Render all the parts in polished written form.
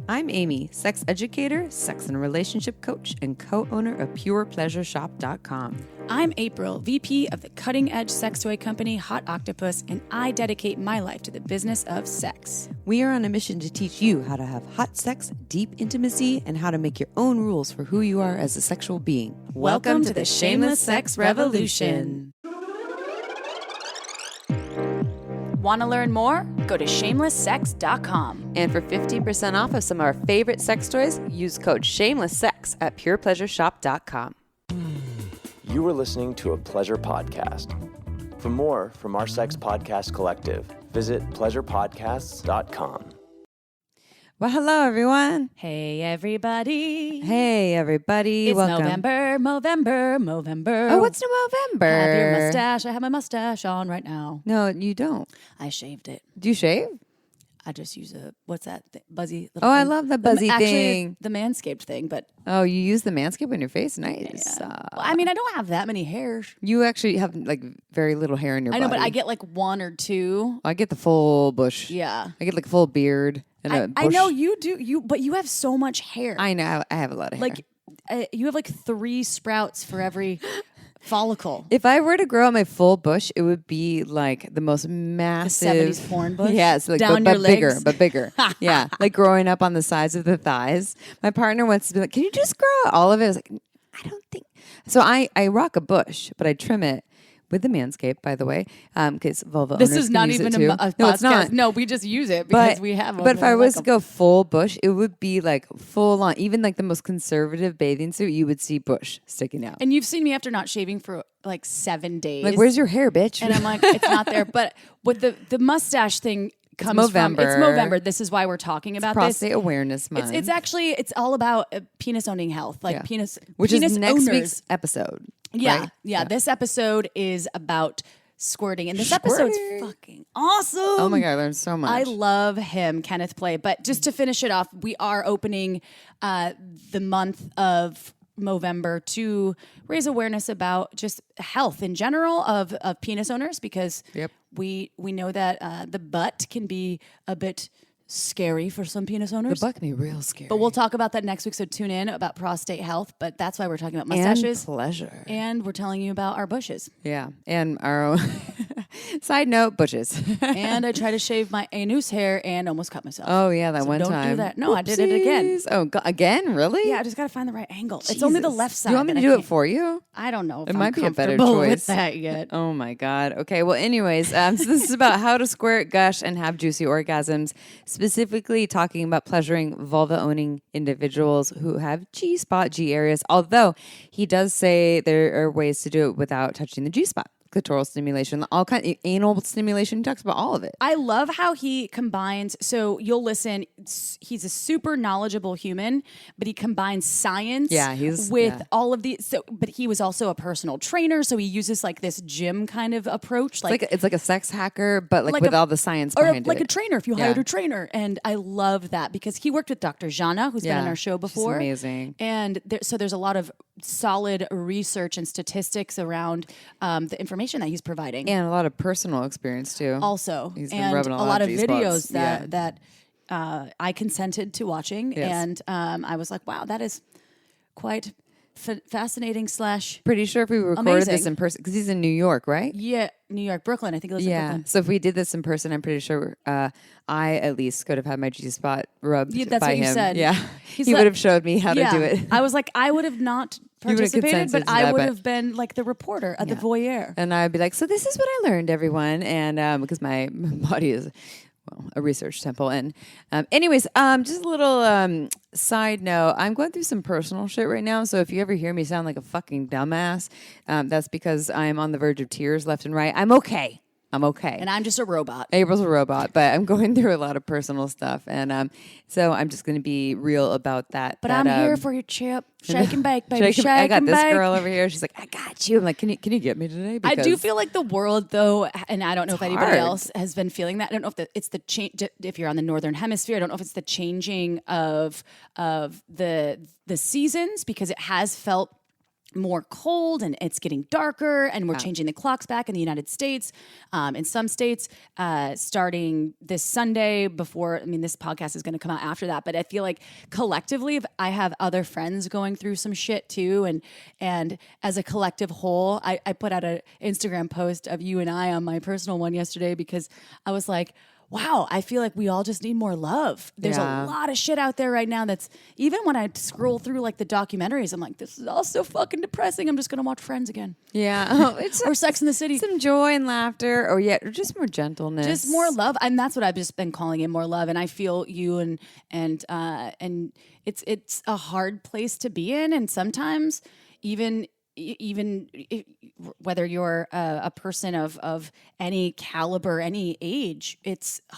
I'm Amy, sex educator, sex and relationship coach, and co-owner of PurePleasureShop.com. I'm April, VP of the cutting-edge sex toy company Hot Octopus, and I dedicate my life to the business of sex. We are on a mission to teach you how to have hot sex, deep intimacy, and how to make your own rules for who you are as a sexual being. Welcome to the Shameless Sex Revolution. Want to learn more? Go to shamelesssex.com. And for 15% off of some of our favorite sex toys, use code SHAMELESSSEX at PurePleasureShop.com. You were listening to a pleasure podcast. For more from our sex podcast collective, visit pleasurepodcasts.com. Well, hello, everyone. Hey, everybody. Hey, everybody. It's Welcome. November. Oh, what's November? I have your mustache. I have my mustache on right now. No, you don't. I shaved it. Do you shave? I just use what's that? Buzzy. Oh, I love the buzzy thing. The Manscaped thing, but. Oh, you use the Manscaped on your face? Nice. Yeah. Well, I mean, I don't have that many hairs. You actually have like very little hair in your body. I know, but I get like one or two. I get the full bush. Yeah. I get like a full beard and a bush. I know you do, but you have so much hair. I know. I have a lot of hair. Like, you have like 3 sprouts for every follicle. If I were to grow out my full bush, it would be like the most massive. The 70s porn bush? Yes, like, down but your legs. But bigger. Yeah, like growing up on the sides of the thighs. My partner wants to be like, can you just grow out all of it? I was like, I don't think. So I rock a bush, but I trim it with the Manscaped, by the way, because vulva This owners is can not use even it too. a podcast. No, it's not. No, we just use it because we have them. But if I was to go full bush, it would be like full on. Even like the most conservative bathing suit, you would see bush sticking out. And you've seen me after not shaving for like 7 days. Like, where's your hair, bitch? And I'm like, it's not there. But with the mustache thing comes Movember. from, it's Movember. This is why we're talking about Prostate Awareness Month. It's actually, it's all about penis owning health, like penis which penis is next owners. week's episode. Yeah, right? yeah. This episode is about squirting, and this Squirting. episode's fucking awesome. Oh my God, I learned so much. I love him, Kenneth Play. But just to finish it off, we are opening the month of Movember to raise awareness about just health in general of penis owners, because we know that the butt can be a bit scary for some penis owners. The butt can be real scary. But we'll talk about that next week, so tune in about prostate health. But that's why we're talking about mustaches. And pleasure. And we're telling you about our bushes. Yeah. And our own side note, bushes. And I try to shave my anus hair and almost cut myself. Oh, yeah, that So one don't time. do that. No, I did it again. Oh, again? Really? Yeah, I just got to find the right angle. It's only the Jesus. left side. Do you want me to do it for you? I don't know if It I'm might be a better comfortable choice. with that yet. Oh my God. Okay. Well, anyways, so this is about how to squirt, gush, and have juicy orgasms, specifically talking about pleasuring vulva owning individuals who have G spot, G areas. Although he does say there are ways to do it without touching the G spot. Clitoral stimulation, all kind of anal stimulation. He talks about all of it. I love how he combines. So you'll listen. He's a super knowledgeable human, but he combines science with all of these. So, but he was also a personal trainer, so he uses like this gym kind of approach. It's like a sex hacker, but like with all the science behind it. Or like a trainer, if you hired a trainer. And I love that because he worked with Dr. Jana, who's been on our show before. She's amazing. And so there's a lot of solid research and statistics around the information that he's providing, and a lot of personal experience too. Also, he's been and rubbing a lot of G-spots. videos that I consented to watching, and I was like, wow, that is quite fascinating. Pretty sure if we recorded amazing. this in person, because he's in New York, right? Yeah, New York, Brooklyn. I think it was in Brooklyn. So if we did this in person, I'm pretty sure I at least could have had my G spot rubbed that's by what you him. said. Yeah, he would have showed me how to do it. I was like, I would have not participated, but I would have been like the reporter at the voyeur. And I'd be like, so this is what I learned, everyone. And because my body is, a research temple. And anyways, just a little side note. I'm going through some personal shit right now. So if you ever hear me sound like a fucking dumbass, that's because I'm on the verge of tears left and right. I'm okay. And I'm just a robot. April's a robot, but I'm going through a lot of personal stuff. And so I'm just going to be real about that. But I'm here for you, Chip. Shake and bake, baby. Shake I got and this bake. girl over here. She's like, I got you. I'm like, can you get me today? I do feel like the world, though, and I don't know if anybody else has been feeling that. I don't know if it's the change. If you're on the northern hemisphere, I don't know if it's the changing of the seasons, because it has felt more cold and it's getting darker and we're changing the clocks back in the United States. In some states, starting this Sunday this podcast is going to come out after that, but I feel like collectively I have other friends going through some shit too. And as a collective whole, I put out an Instagram post of you and I on my personal one yesterday because I was like, wow, I feel like we all just need more love. There's a lot of shit out there right now that's, even when I scroll through like the documentaries, I'm like, this is all so fucking depressing. I'm just going to watch Friends again. Yeah. Or Sex in the City. Some joy and laughter, or just more gentleness. Just more love. And that's what I've just been calling it, more love. And I feel you and it's a hard place to be in. And sometimes even whether you're a person of any caliber, any age,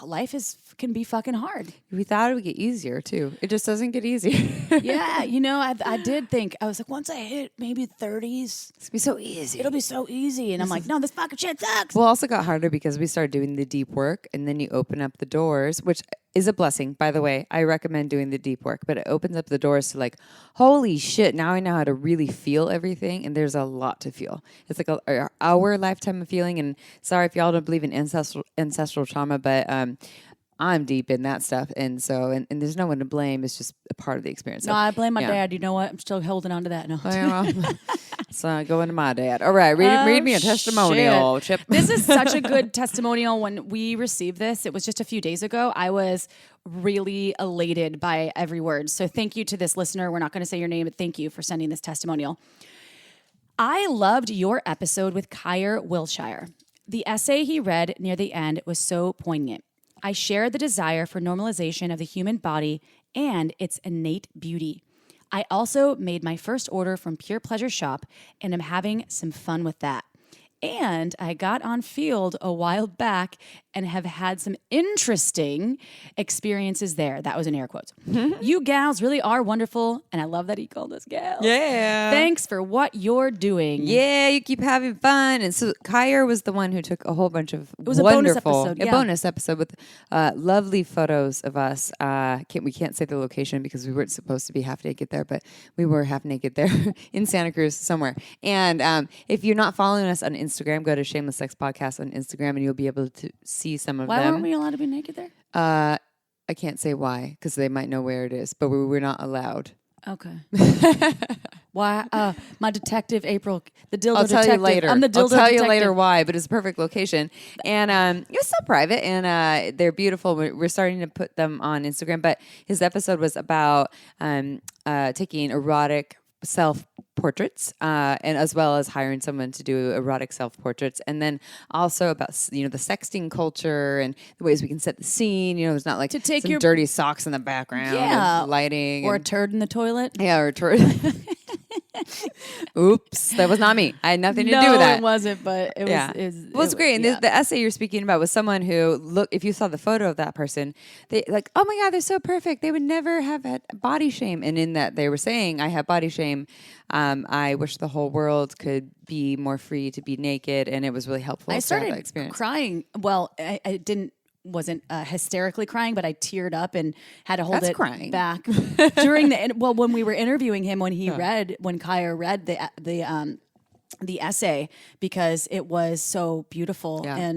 life can be fucking hard. We thought it would get easier too. It just doesn't get easier. Yeah, I did think, I was like, once I hit maybe 30s, It's gonna be so easy. it'll be so easy. And I'm like, no, this fucking shit sucks. Well, it also got harder because we started doing the deep work, and then you open up the doors, which is a blessing, by the way. I recommend doing the deep work, but it opens up the doors to like, holy shit, now I know how to really feel everything, and there's a lot to feel. It's like our lifetime of feeling, and sorry if y'all don't believe in ancestral trauma, but I'm deep in that stuff, and so and there's no one to blame. It's just a part of the experience. No, I blame my dad. You know what? I'm still holding on to that now. So going to my dad. All right, read me a testimonial, Chip. This is such a good testimonial. When we received this, it was just a few days ago. I was really elated by every word. So thank you to this listener. We're not going to say your name, but thank you for sending this testimonial. I loved your episode with Kyer Wilshire. The essay he read near the end was so poignant. I share the desire for normalization of the human body and its innate beauty. I also made my first order from Pure Pleasure Shop and am having some fun with that. And I got on Field a while back and have had some interesting experiences there. That was in air quotes. You gals really are wonderful, and I love that he called us gals. Yeah. Thanks for what you're doing. Yeah, you keep having fun. And so Kyer was the one who took a whole bunch of was wonderful, a bonus episode, yeah. a bonus episode with lovely photos of us. We can't say the location because we weren't supposed to be half naked there, but we were half naked there in Santa Cruz somewhere. And if you're not following us on Instagram, go to Shameless Sex Podcast on Instagram, and you'll be able to see some of them. Why weren't we allowed to be naked there? I can't say why because they might know where it is, but we were not allowed. Okay. Why? My detective April, the dildo I'll tell detective. you later. I'm the dildo I'll tell detective. you later why, but it's a perfect location. And it was so private, and they're beautiful. We're starting to put them on Instagram, but his episode was about taking erotic self-portraits and as well as hiring someone to do erotic self-portraits, and then also about the sexting culture and the ways we can set the scene. It's not like to take some your dirty socks in the background, yeah, and lighting, or a turd in the toilet. Yeah, or a turd. Oops, that was not me. I had nothing to do with that. No, it wasn't, but it was. Well, it's great. And the essay you're speaking about was someone who, if you saw the photo of that person, they like, oh my God, they're so perfect. They would never have had body shame. And in that, they were saying, I have body shame. I wish the whole world could be more free to be naked. And it was really helpful. I started that experience. crying. Well, I wasn't hysterically crying, but I teared up and had to hold crying. back during when we were interviewing him, when Kyer read the essay, because it was so beautiful. Yeah.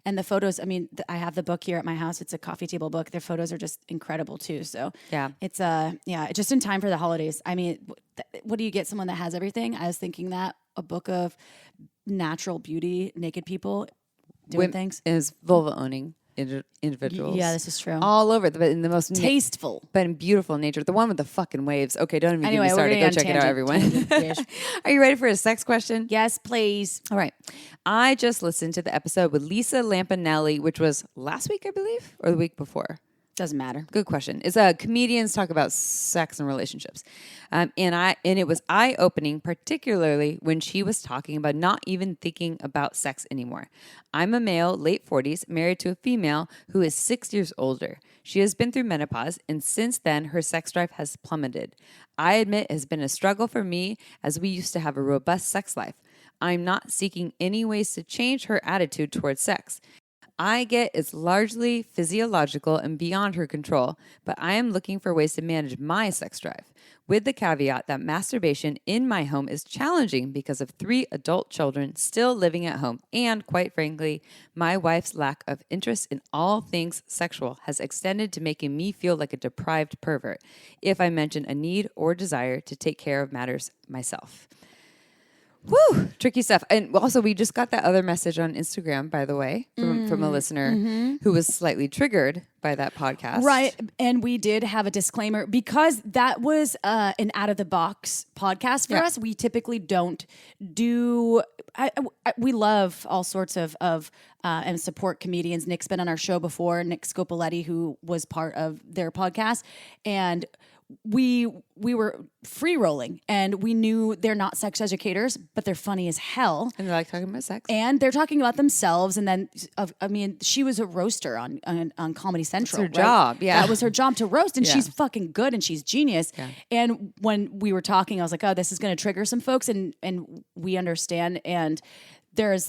And the photos, I mean, I have the book here at my house. It's a coffee table book. Their photos are just incredible too. So yeah, it's just in time for the holidays. I mean, what do you get someone that has everything? I was thinking that a book of natural beauty, naked people doing things. Is vulva owning individuals. Yeah, this is true. All over, but in the most tasteful, but in beautiful nature. The one with the fucking waves. Okay, don't even get me started. Go check it out, everyone. Are you ready for a sex question? Yes, please. All right. I just listened to the episode with Lisa Lampanelli, which was last week, I believe, or the week before. Doesn't matter. Good question. It's comedians talk about sex and relationships, and it was eye-opening, particularly when she was talking about not even thinking about sex anymore. I'm a male, late 40s, married to a female who is 6 years older. She has been through menopause, and since then, her sex drive has plummeted. I admit it has been a struggle for me, as we used to have a robust sex life. I'm not seeking any ways to change her attitude towards sex. I get is largely physiological and beyond her control, but I am looking for ways to manage my sex drive, with the caveat that masturbation in my home is challenging because of 3 adult children still living at home, and quite frankly, my wife's lack of interest in all things sexual has extended to making me feel like a deprived pervert if I mention a need or desire to take care of matters myself. Woo, tricky stuff. And also, we just got that other message on Instagram, by the way, from a listener who was slightly triggered by that podcast. Right. And we did have a disclaimer because that was an out of the box podcast for us. We typically don't do, we love all sorts of and support comedians. Nick's been on our show before, Nick Scopoletti, who was part of their podcast. And we were free rolling, and we knew they're not sex educators, but they're funny as hell. And they're like talking about sex. And they're talking about themselves. And then, I mean, she was a roaster on Comedy Central. That's her job. Yeah. That was her job, to roast. And she's fucking good, and she's genius. Yeah. And when we were talking, I was like, oh, this is going to trigger some folks. And we understand. And there's,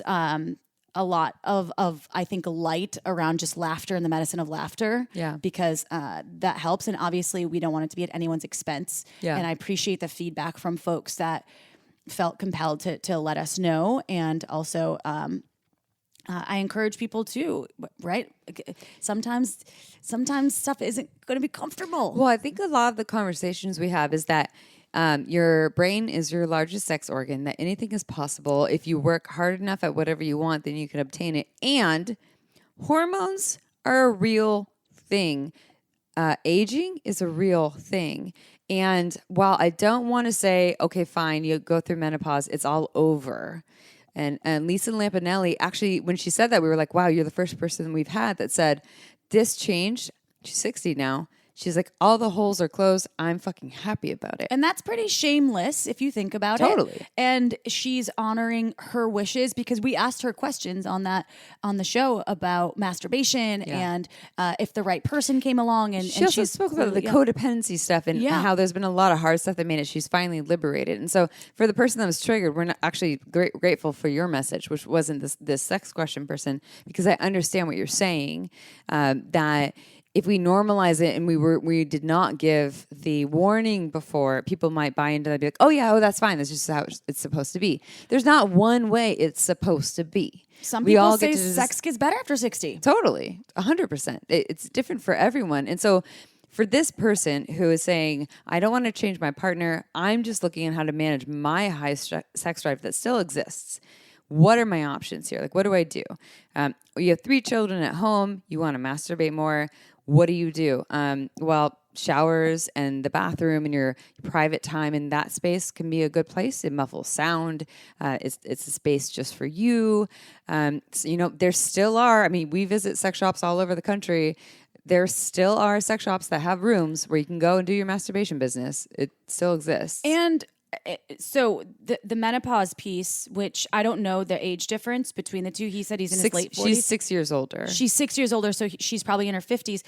a lot of I think light around just laughter and the medicine of laughter. Yeah. Because that helps. And obviously we don't want it to be at anyone's expense. Yeah. And I appreciate the feedback from folks that felt compelled to let us know. And also I encourage people to, right? Sometimes stuff isn't going to be comfortable. Well, I think a lot of the conversations we have is that your brain is your largest sex organ, that anything is possible. If you work hard enough at whatever you want, then you can obtain it. And hormones are a real thing. Aging is a real thing. And while I don't want to say, okay, fine, you go through menopause, it's all over. And Lisa Lampanelli, actually, when she said that, we were like, wow, you're the first person we've had that said, this changed. She's 60 now. She's like, all the holes are closed. I'm fucking happy about it. And that's pretty shameless if you think about it. Totally. And she's honoring her wishes because we asked her questions on the show about masturbation and if the right person came along. And she also spoke about the codependency stuff and how there's been a lot of hard stuff that made it. She's finally liberated. And so for the person that was triggered, we're not actually grateful for your message, which wasn't this sex question person, because I understand what you're saying, that if we normalize it and we did not give the warning before, people might buy into that and be like, oh, that's fine. That's just how it's supposed to be. There's not one way it's supposed to be. Some people say sex gets better after 60. Totally. 100%. It's different for everyone. And so for this person who is saying, I don't want to change my partner, I'm just looking at how to manage my high sex drive that still exists. What are my options here? Like, what do I do? You have 3 children at home. You want to masturbate more. What do you do? Well, showers and the bathroom and your private time in that space can be a good place. It muffles sound. It's a space just for you. So, there still are, we visit sex shops all over the country. There still are sex shops that have rooms where you can go and do your masturbation business. It still exists. And so the menopause piece, which I don't know the age difference between the two. He said he's in his late 40s. She's 6 years older. She's 6 years older, so she's probably in her 50s.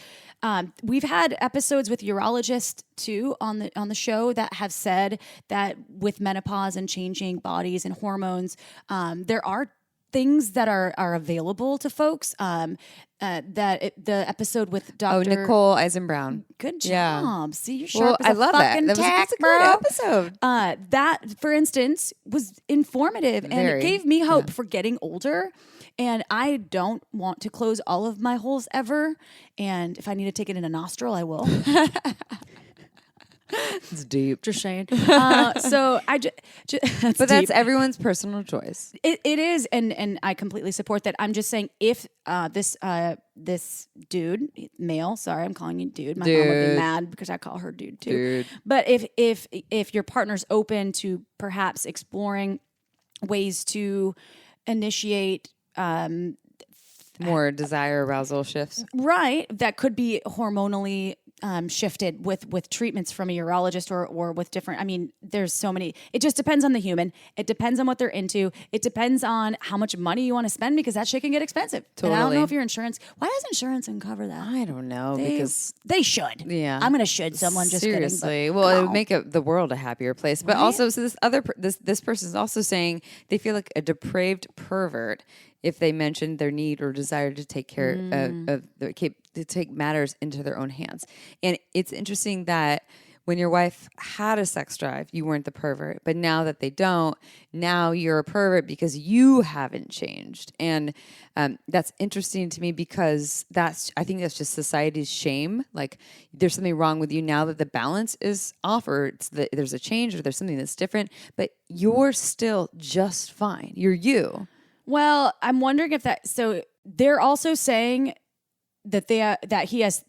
We've had episodes with urologists too on the show that have said that with menopause and changing bodies and hormones, there are things that are available to folks. The episode with Dr. Nicole Eisenbrown. Good job. Yeah. See, you're sharp as a I love fucking that. tack, That was a great episode. That, for instance, was informative and it gave me hope for getting older. And I don't want to close all of my holes ever. And if I need to take it in a nostril, I will. It's deep. Just saying. So I but that's everyone's personal choice. It is, and I completely support that. I'm just saying, if this dude, male, sorry, I'm calling you dude. My mom would be mad because I call her dude too. Dude. But if your partner's open to perhaps exploring ways to initiate more desire arousal shifts, right? That could be hormonally shifted with treatments from a urologist or with different. there's so many. It just depends on the human. It depends on what they're into. It depends on how much money you want to spend because that shit can get expensive. And I don't know if your insurance. Why does insurance uncover that? I don't know because they should. Yeah, I'm gonna should someone just seriously. Kidding, well, it would make the world a happier place. But Right? also, so this person is also saying they feel like a depraved pervert if they mention their need or desire to take care to take matters into their own hands. And it's interesting that when your wife had a sex drive, you weren't the pervert. But now that they don't, now you're a pervert because you haven't changed. And that's interesting to me because I think that's just society's shame. Like there's something wrong with you now that the balance is off or there's a change or there's something that's different. But you're still just fine. You're you. Well, I'm wondering if that. So they're also saying that that he has.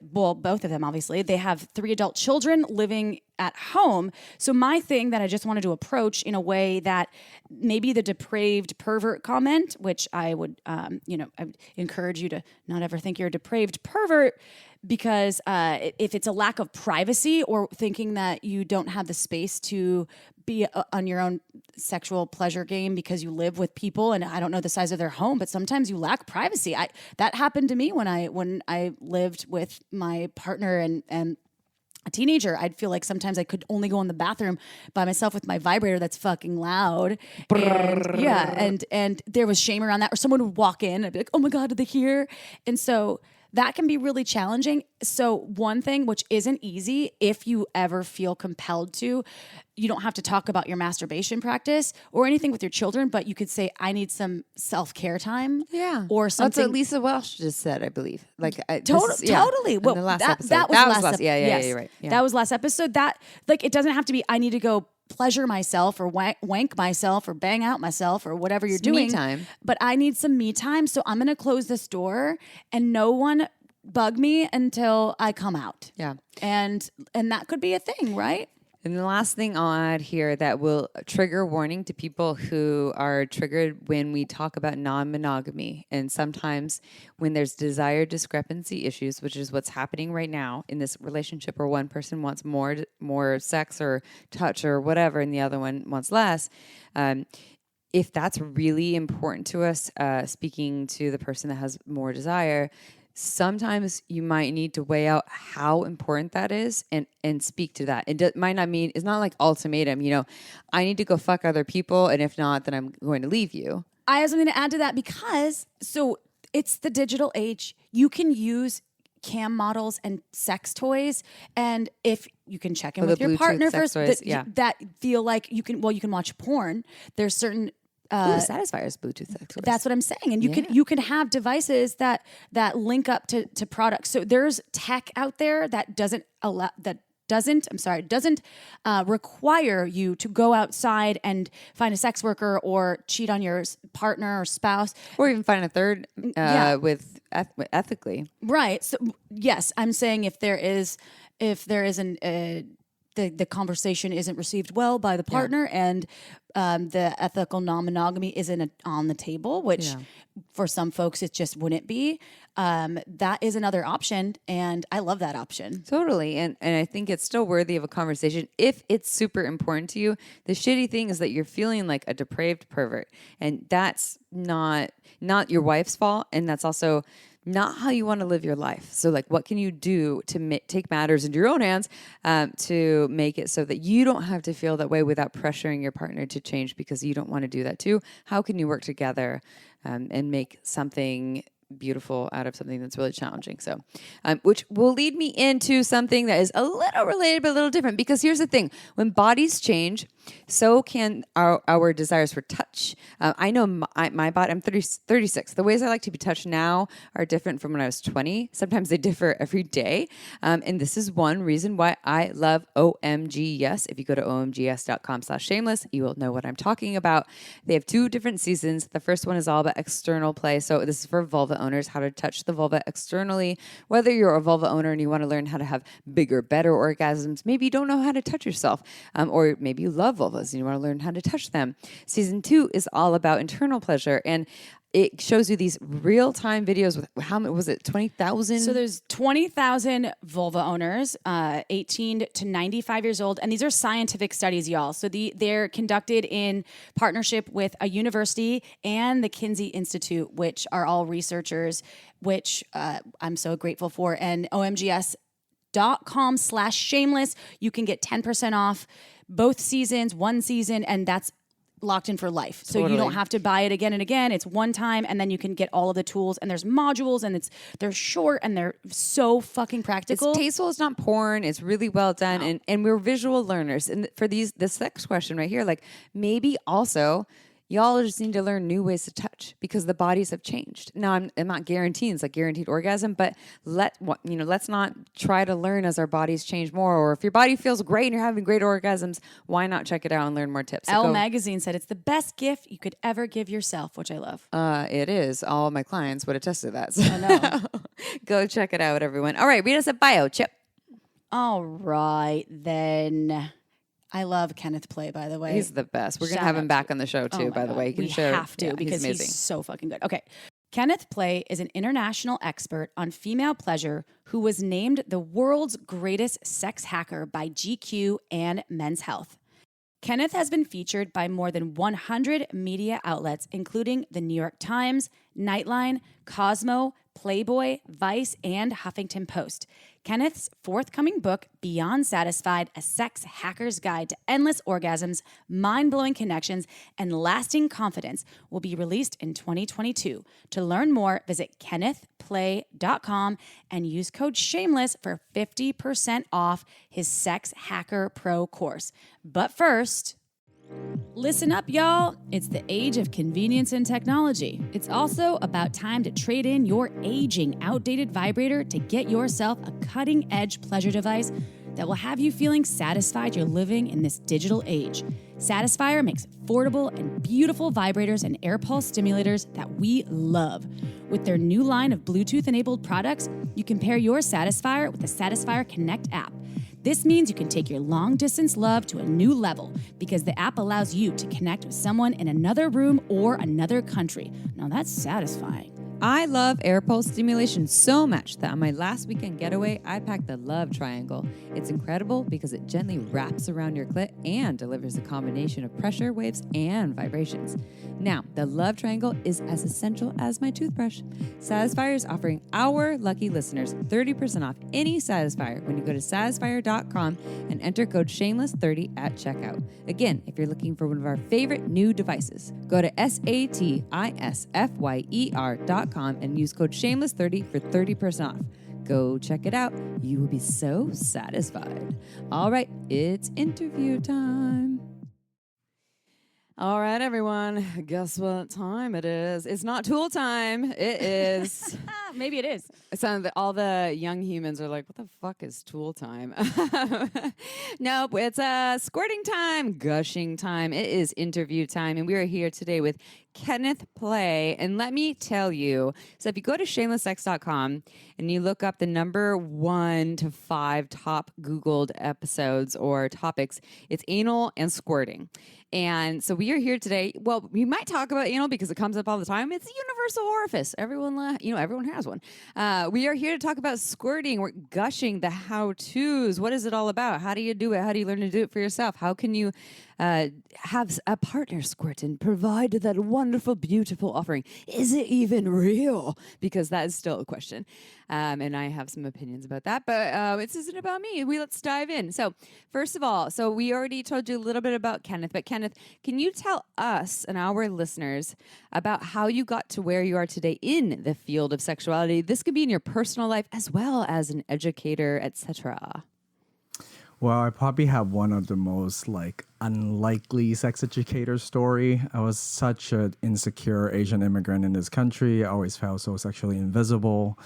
Both of them, obviously, they have 3 adult children living at home. So my thing that I just wanted to approach in a way that maybe the depraved pervert comment, which I would, I would encourage you to not ever think you're a depraved pervert because if it's a lack of privacy or thinking that you don't have the space to be on your own sexual pleasure game because you live with people and I don't know the size of their home, but sometimes you lack privacy. That happened to me when I lived with my partner and a teenager. I'd feel like sometimes I could only go in the bathroom by myself with my vibrator that's fucking loud. And there was shame around that. Or someone would walk in and I'd be like, oh my God, did they hear? And so that can be really challenging. So one thing which isn't easy, if you ever feel compelled to, you don't have to talk about your masturbation practice or anything with your children, but you could say, I need some self-care time. Yeah. Or something. That's what Lisa Welsh just said, I believe. Like Totally. Well, in the last that episode. was last episode. Yeah, you're right. Yeah. That was last episode. That like it doesn't have to be I need to go pleasure myself or wank myself or bang out myself or whatever you're doing. Me time. But I need some me time. So I'm going to close this door and no one bug me until I come out. Yeah. And that could be a thing, right? And the last thing I'll add here that will trigger warning to people who are triggered when we talk about non-monogamy. And sometimes when there's desire discrepancy issues, which is what's happening right now in this relationship where one person wants more sex or touch or whatever and the other one wants less. If that's really important to us, speaking to the person that has more desire, sometimes you might need to weigh out how important that is and speak to that. It might not mean, it's not like ultimatum, I need to go fuck other people. And if not, then I'm going to leave you. I have something to add to that because, so it's the digital age. You can use cam models and sex toys. And if you can check in with your Bluetooth partner sex first, toys, that feel like you can watch porn. There's certain Satisfier's Bluetooth sex toys. That's what I'm saying. And you can have devices that link up to products. So there's tech out there that doesn't require you to go outside and find a sex worker or cheat on your partner or spouse. Or even find a third with ethically. Right. So yes, I'm saying if there is the conversation isn't received well by the partner and the ethical non-monogamy isn't on the table, which for some folks it just wouldn't be. That is another option, and I love that option. Totally, and I think it's still worthy of a conversation if it's super important to you. The shitty thing is that you're feeling like a depraved pervert, and that's not your wife's fault, and that's also not how you want to live your life. So like, what can you do to take matters into your own hands to make it so that you don't have to feel that way without pressuring your partner to change because you don't want to do that too? How can you work together and make something beautiful out of something that's really challenging? So, which will lead me into something that is a little related but a little different, because here's the thing: when bodies change, so can our desires for touch. I know my body, I'm 36. The ways I like to be touched now are different from when I was 20. Sometimes they differ every day. And this is one reason why I love OMG Yes. If you go to omgs.com/shameless, you will know what I'm talking about. They have 2 different seasons. The first one is all about external play. So this is for vulva owners, how to touch the vulva externally. Whether you're a vulva owner and you want to learn how to have bigger, better orgasms, maybe you don't know how to touch yourself, or maybe you love vulvas and you want to learn how to touch them. Season 2 is all about internal pleasure. And it shows you these real-time videos with how many was it, 20,000? So there's 20,000 vulva owners, 18 to 95 years old, and these are scientific studies, y'all. So they're conducted in partnership with a university and the Kinsey Institute, which are all researchers, which I'm so grateful for. And omgs.com/shameless, you can get 10% off both seasons, one season, and that's locked in for life. So you don't have to buy it again and again. It's one time, and then you can get all of the tools, and there's modules, and they're short, and they're so fucking practical. It's tasteful. It's not porn. It's really well done. And we're visual learners. And for this next question right here, like maybe also y'all just need to learn new ways to touch because the bodies have changed. Now, I'm not guaranteeing it's like guaranteed orgasm, but let's not try to learn as our bodies change more. Or if your body feels great and you're having great orgasms, why not check it out and learn more tips? Elle Magazine said it's the best gift you could ever give yourself, which I love. It is. All my clients would attest to that. So I know. go check it out, everyone. All right, read us a bio, Chip. All right, then. I love Kenneth Play, by the way. He's the best. We're going to have him back on the show, too, by the way. We have to because he's so fucking good. Okay. Kenneth Play is an international expert on female pleasure who was named the world's greatest sex hacker by GQ and Men's Health. Kenneth has been featured by more than 100 media outlets, including the New York Times, Nightline, Cosmo, Playboy, Vice, and Huffington Post. Kenneth's forthcoming book, Beyond Satisfied, A Sex Hacker's Guide to Endless Orgasms, Mind-Blowing Connections, and Lasting Confidence, will be released in 2022. To learn more, visit kennethplay.com and use code SHAMELESS for 50% off his Sex Hacker Pro course. But first, listen up, y'all. It's the age of convenience and technology. It's also about time to trade in your aging, outdated vibrator to get yourself a cutting-edge pleasure device that will have you feeling satisfied you're living in this digital age. Satisfyer makes affordable and beautiful vibrators and air pulse stimulators that we love. With their new line of Bluetooth-enabled products, you can pair your Satisfyer with the Satisfyer Connect app. This means you can take your long-distance love to a new level because the app allows you to connect with someone in another room or another country. Now that's satisfying. I love air pulse stimulation so much that on my last weekend getaway, I packed the Love Triangle. It's incredible because it gently wraps around your clit and delivers a combination of pressure, waves, and vibrations. Now, the Love Triangle is as essential as my toothbrush. Satisfyer is offering our lucky listeners 30% off any Satisfyer when you go to satisfyer.com and enter code SHAMELESS30 at checkout. Again, if you're looking for one of our favorite new devices, go to satisfyer.com and use code SHAMELESS30 for 30% off. Go check it out. You will be so satisfied. All right, it's interview time. All right, everyone. Guess what time it is? It's not tool time. It is. Maybe it is. All the young humans are like, what the fuck is tool time? Nope, it's squirting time, gushing time. It is interview time. And we are here today with Kenneth Play. And let me tell you, so if you go to shamelesssex.com and you look up the number 1 to 5 top Googled episodes or topics, it's anal and squirting. And so we are here today. Well, we might talk about anal because it comes up all the time. It's a universal orifice. Everyone has one. We are here to talk about squirting. We're gushing, the how-tos. What is it all about? How do you do it? How do you learn to do it for yourself? How can you have a partner squirt and provide that wonderful, beautiful offering? Is it even real? Because that is still a question. And I have some opinions about that, but this isn't about me. Let's dive in. So first of all, we already told you a little bit about Kenneth, but Kenneth, can you tell us and our listeners about how you got to where you are today in the field of sexuality? This could be in your personal life as well as an educator, etc. Well, I probably have one of the most unlikely sex educator story. I was such an insecure Asian immigrant in this country. I always felt so sexually invisible.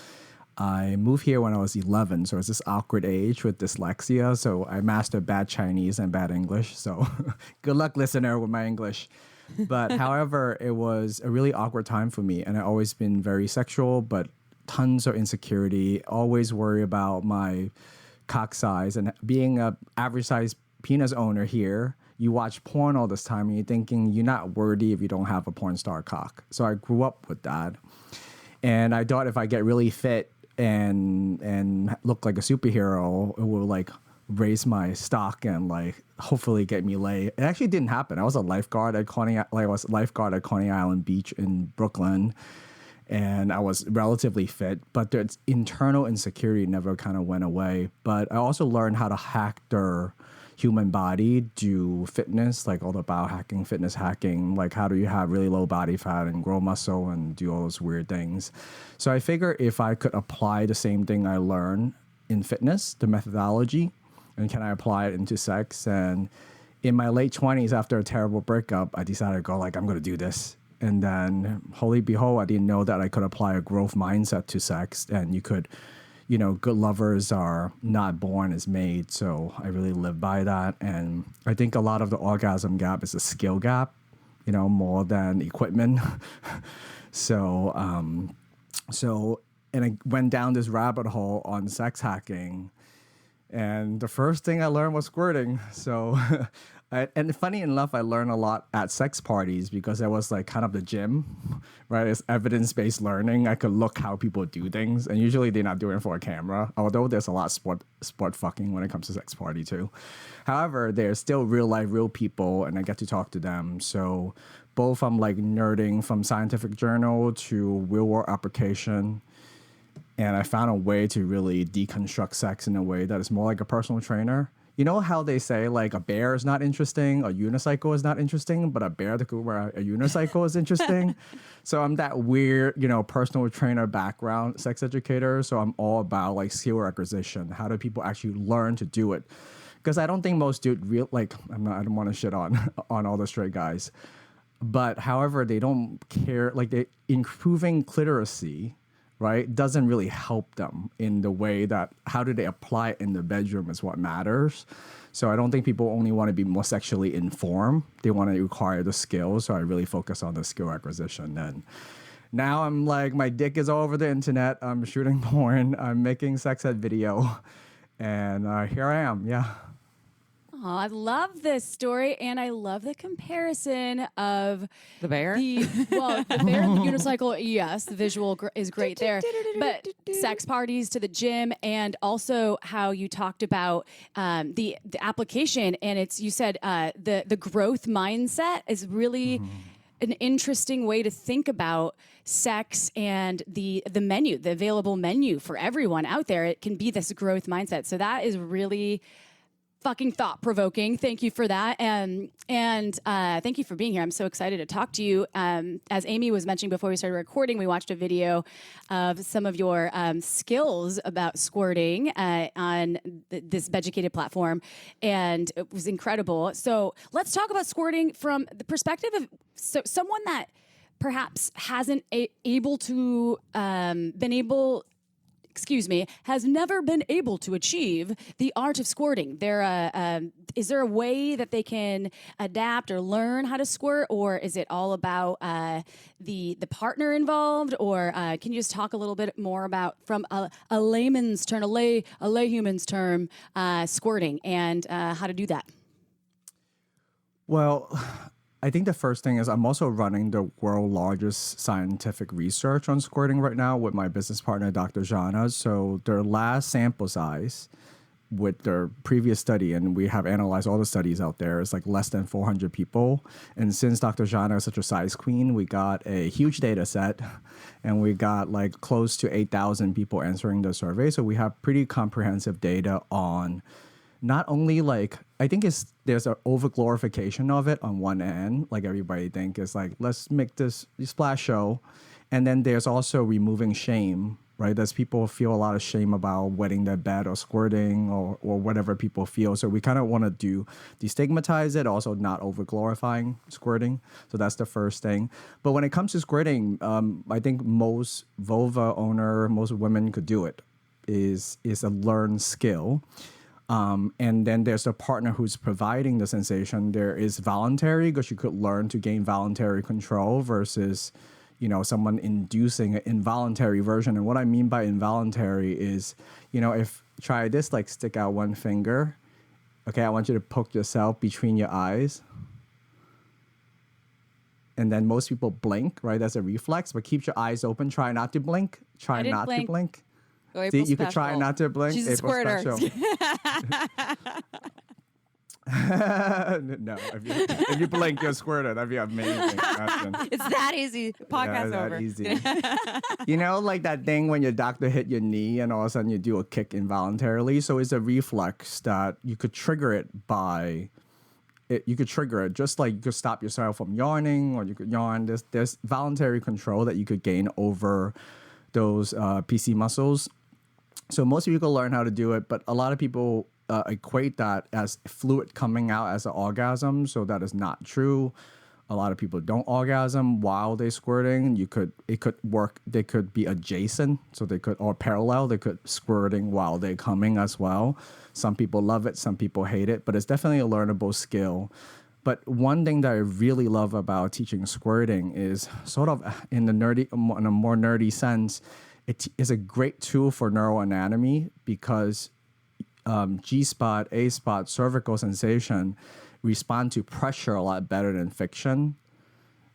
I moved here when I was 11, so it's this awkward age with dyslexia. So I mastered bad Chinese and bad English. So good luck, listener, with my English. But however, it was a really awkward time for me. And I've always been very sexual, but tons of insecurity, always worry about my cock size. And being a average size penis owner here, you watch porn all this time and you're thinking you're not worthy if you don't have a porn star cock. So I grew up with that. And I thought if I get really fit and look like a superhero, it will like raise my stock and like hopefully get me laid. It actually didn't happen. I was a lifeguard at Coney Island Beach in Brooklyn, and I was relatively fit, but the internal insecurity never kind of went away. But I also learned how to hack the human body, do fitness, like all the biohacking, fitness hacking, like how do you have really low body fat and grow muscle and do all those weird things. So I figure if I could apply the same thing I learned in fitness, the methodology, and can I apply it into sex? And in my late 20s, after a terrible breakup, I decided to go like, I'm going to do this. And then, holy behold, I didn't know that I could apply a growth mindset to sex. And you could, good lovers are not born as made. So I really live by that. And I think a lot of the orgasm gap is a skill gap, more than equipment. So I went down this rabbit hole on sex hacking. And the first thing I learned was squirting. So, and funny enough, I learned a lot at sex parties because that was like kind of the gym, right? It's evidence-based learning. I could look how people do things. And usually they're not doing it for a camera, although there's a lot of sport fucking when it comes to sex party too. However, there's still real life, real people, and I get to talk to them. So both I'm like nerding from scientific journal to real world application. And I found a way to really deconstruct sex in a way that is more like a personal trainer. You know how they say like a bear is not interesting, a unicycle is not interesting, but a bear that could wear a unicycle is interesting. So I'm that weird, personal trainer background sex educator. So I'm all about like skill acquisition. How do people actually learn to do it? Because I don't think most dude I don't want to shit on all the straight guys. But however, they don't care, like they improving clitoracy, right, doesn't really help them in the way that how do they apply it in the bedroom is what matters. So I don't think people only want to be more sexually informed. They want to acquire the skills. So I really focus on the skill acquisition. And now I'm like, my dick is all over the internet. I'm shooting porn. I'm making sex ed video. And here I am. Yeah. Oh, I love this story, and I love the comparison of The bear? the bear and the unicycle. Yes, the visual is great there, but sex parties to the gym, and also how you talked about the application, and you said the growth mindset is really an interesting way to think about sex and the menu, the available menu for everyone out there. It can be this growth mindset. So that is really fucking thought-provoking. Thank you for that. And thank you for being here. I'm so excited to talk to you. As Amy was mentioning before we started recording, we watched a video of some of your skills about squirting on this educated platform, and it was incredible. So let's talk about squirting from the perspective of someone that perhaps hasn't has never been able to achieve the art of squirting. Is there a way that they can adapt or learn how to squirt, or is it all about the partner involved? Or can you just talk a little bit more about, from a layman's term, a layhuman's term, squirting and how to do that? Well, I think the first thing is I'm also running the world's largest scientific research on squirting right now with my business partner, Dr. Jana. So their last sample size with their previous study, and we have analyzed all the studies out there, is like less than 400 people. And since Dr. Jana is such a size queen, we got a huge data set, and we got like close to 8,000 people answering the survey. So we have pretty comprehensive data on not only like, I think there's an overglorification of it on one end, like everybody think is like, let's make this splash show. And then there's also removing shame, right? There's people feel a lot of shame about wetting their bed or squirting or whatever people feel. So we kind of want to destigmatize it, also not overglorifying squirting. So that's the first thing. But when it comes to squirting, I think most vulva owner, most women could do it, is a learned skill. And then there's a partner who's providing the sensation. There is voluntary, because you could learn to gain voluntary control versus, someone inducing an involuntary version. And what I mean by involuntary is, if try this, like stick out one finger, Okay, I want you to poke yourself between your eyes. And then most people blink, right? That's a reflex, but keep your eyes open. Try not to blink. Try didn't not blink. to blink. Go See, April you could try Special. not to blink. She's a April squirter. Special. No, if you blink, you're a squirter. That'd be amazing. It's that easy. Podcast that over. easy. You know, like that thing when your doctor hit your knee and all of a sudden you do a kick involuntarily. So it's a reflex that you could trigger it by. You could trigger it just like you could stop yourself from yawning, or you could yawn. There's voluntary control that you could gain over those PC muscles. So most people can learn how to do it, but a lot of people equate that as fluid coming out as an orgasm. So that is not true. A lot of people don't orgasm while they're squirting. It could work. They could be adjacent, so they could, or parallel. They could squirting while they're coming as well. Some people love it. Some people hate it. But it's definitely a learnable skill. But one thing that I really love about teaching squirting is sort of in a more nerdy sense. It is a great tool for neuroanatomy because G-spot, A-spot, cervical sensation respond to pressure a lot better than friction.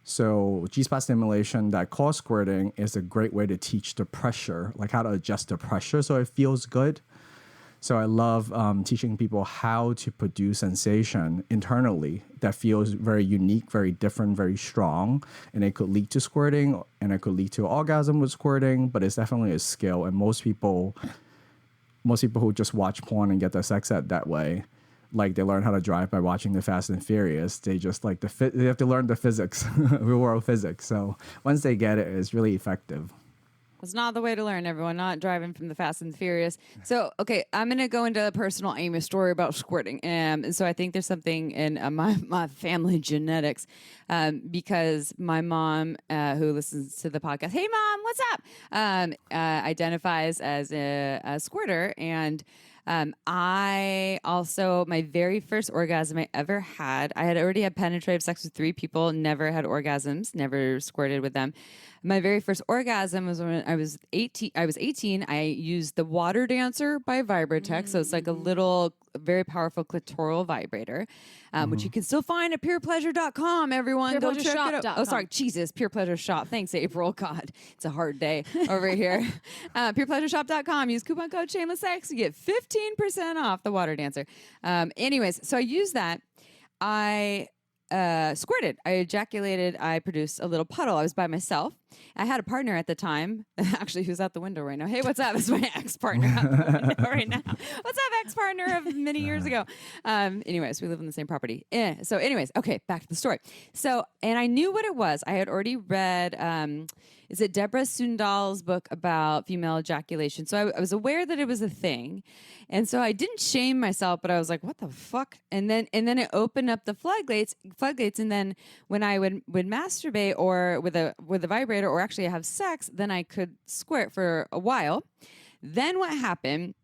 So G-spot stimulation that cause squirting is a great way to teach the pressure, like how to adjust the pressure so it feels good. So I love teaching people how to produce sensation internally that feels very unique, very different, very strong. And it could lead to squirting, and it could lead to orgasm with squirting, but it's definitely a skill. And most people who just watch porn and get their sex ed that way, like they learn how to drive by watching the Fast and Furious. They just like they have to learn the physics, real world physics. So once they get it, it's really effective. It's not the way to learn, everyone. Not driving from the Fast and the Furious. So, okay, I'm going to go into a personal Amy story about squirting. And so I think there's something in my family genetics because my mom, who listens to the podcast, hey, Mom, what's up? Identifies as a squirter. And I also, my very first orgasm I ever had, I had already had penetrative sex with 3 people, never had orgasms, never squirted with them. My very first orgasm was when I was 18. I used the Water Dancer by Vibratech. So it's like a little, very powerful clitoral vibrator, which you can still find at purepleasure.com, everyone. Go check it out. Oh, sorry. Jesus, Pure Pleasure Shop. Thanks, April. God, it's a hard day over here. Purepleasureshop.com. Use coupon code Shameless Sex. You get 15% off the Water Dancer. Anyways, so I used that. I squirted. I ejaculated. I produced a little puddle. I was by myself. I had a partner at the time, actually, who's out the window right now. Hey, what's up? It's my ex-partner out the window right now. What's up, ex-partner of many years ago? Anyways, we live in the same property. So anyways, okay, back to the story. So, and I knew what it was. I had already read, is it Deborah Sundal's book about female ejaculation? So I was aware that it was a thing. And so I didn't shame myself, but I was like, what the fuck? And then it opened up the floodgates. And then when I would masturbate or with a vibrator or actually have sex, then I could squirt for a while. Then what happened,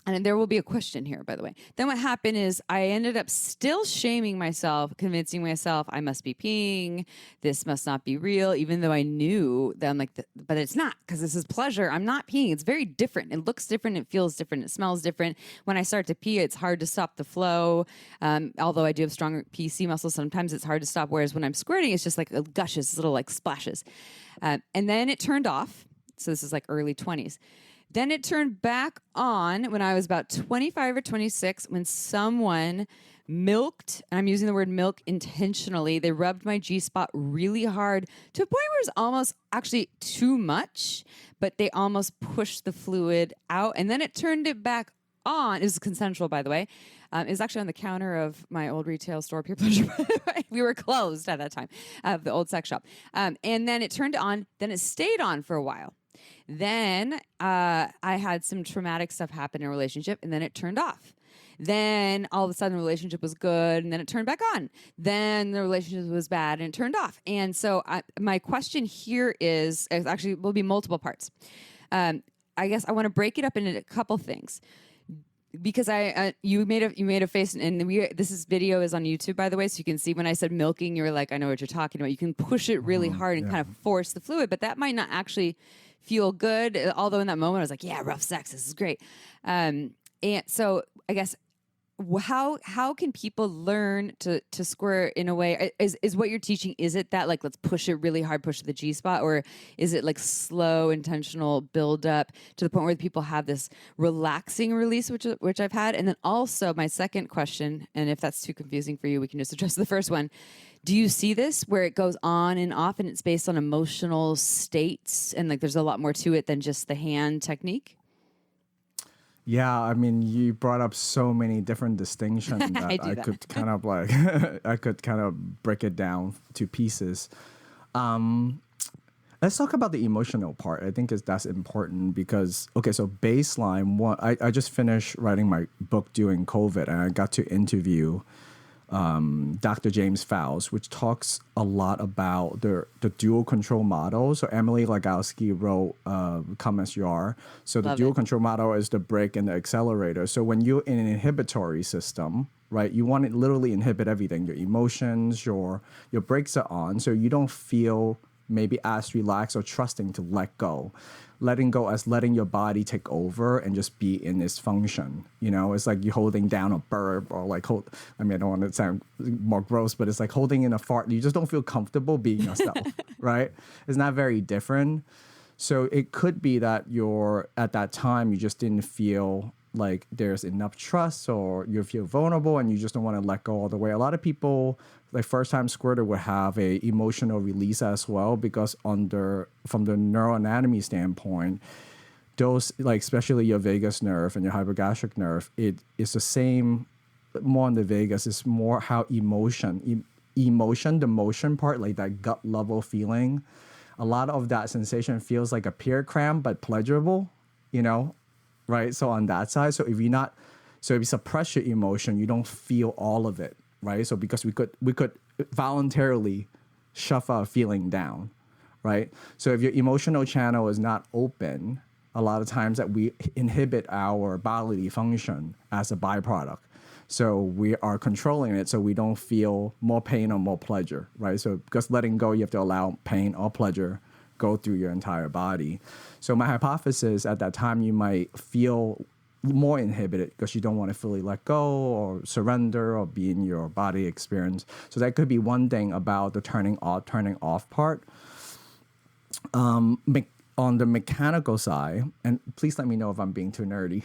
and there will be a question here, by the way. Then what happened is I ended up still shaming myself, convincing myself I must be peeing. This must not be real, even though I knew that I'm like, but it's not because this is pleasure. I'm not peeing. It's very different. It looks different. It feels different. It smells different. When I start to pee, it's hard to stop the flow. Although I do have stronger PC muscles, sometimes it's hard to stop. Whereas when I'm squirting, it's just like gushes, little like splashes. And then it turned off. So this is like early 20s. Then it turned back on when I was about 25 or 26 when someone milked, and I'm using the word milk intentionally. They rubbed my G-spot really hard to a point where it was almost actually too much, but they almost pushed the fluid out. And then it turned it back on. It was consensual, by the way. It was actually on the counter of my old retail store, Pure Pleasure. We were closed at that time, of the old sex shop. And then it turned on. Then it stayed on for a while. Then I had some traumatic stuff happen in a relationship, and then it turned off. Then all of a sudden the relationship was good, and then it turned back on. Then the relationship was bad, and it turned off. And so my question here is actually will be multiple parts. I guess I want to break it up into a couple things. Because you made a face, and this video is on YouTube, by the way, so you can see when I said milking, you were like, I know what you're talking about. You can push it really hard and kind of force the fluid, but that might not actually feel good. Although in that moment I was like, yeah, rough sex, this is great. And so I guess how can people learn to squirt in a way? Is what you're teaching, is it that like let's push it really hard, push the G spot, or is it like slow intentional build up to the point where people have this relaxing release, which I've had? And then also my second question, and if that's too confusing for you, we can just address the first one. Do you see this where it goes on and off and it's based on emotional states and like there's a lot more to it than just the hand technique? Yeah, I mean, you brought up so many different distinctions that I could kind of like, I could kind of break it down to pieces. Let's talk about the emotional part. I think that's important because, okay, so baseline, I just finished writing my book during COVID and I got to interview Dr. James Fowles, which talks a lot about the dual control model. So Emily Legowski wrote Come As You Are. So the dual control model is the brake and the accelerator. So when you're in an inhibitory system, right, you want to literally inhibit everything. Your emotions, your brakes are on, so you don't feel maybe as relaxed or trusting to let go. Letting go as letting your body take over and just be in its function. You know, it's like you holding down a burp or like I don't want to sound more gross, but it's like holding in a fart. You just don't feel comfortable being yourself, right? It's not very different. So it could be that at that time, you just didn't feel like there's enough trust or you feel vulnerable and you just don't want to let go all the way. A lot of people, like first-time squirter, would have a emotional release as well because from the neuroanatomy standpoint, those, like especially your vagus nerve and your hypogastric nerve, it is the same, more on the vagus, it's more how the motion part, like that gut level feeling, a lot of that sensation feels like a pear cramp but pleasurable, you know? Right, so on that side, so if you suppress your emotion, you don't feel all of it, right? So because we could voluntarily shove our feeling down, right? So if your emotional channel is not open, a lot of times that we inhibit our bodily function as a byproduct. So we are controlling it so we don't feel more pain or more pleasure, right? So because letting go, you have to allow pain or pleasure go through your entire body. So my hypothesis at that time, you might feel more inhibited because you don't want to fully let go or surrender or be in your body experience. So that could be one thing about the turning off part. On the mechanical side, and please let me know if I'm being too nerdy.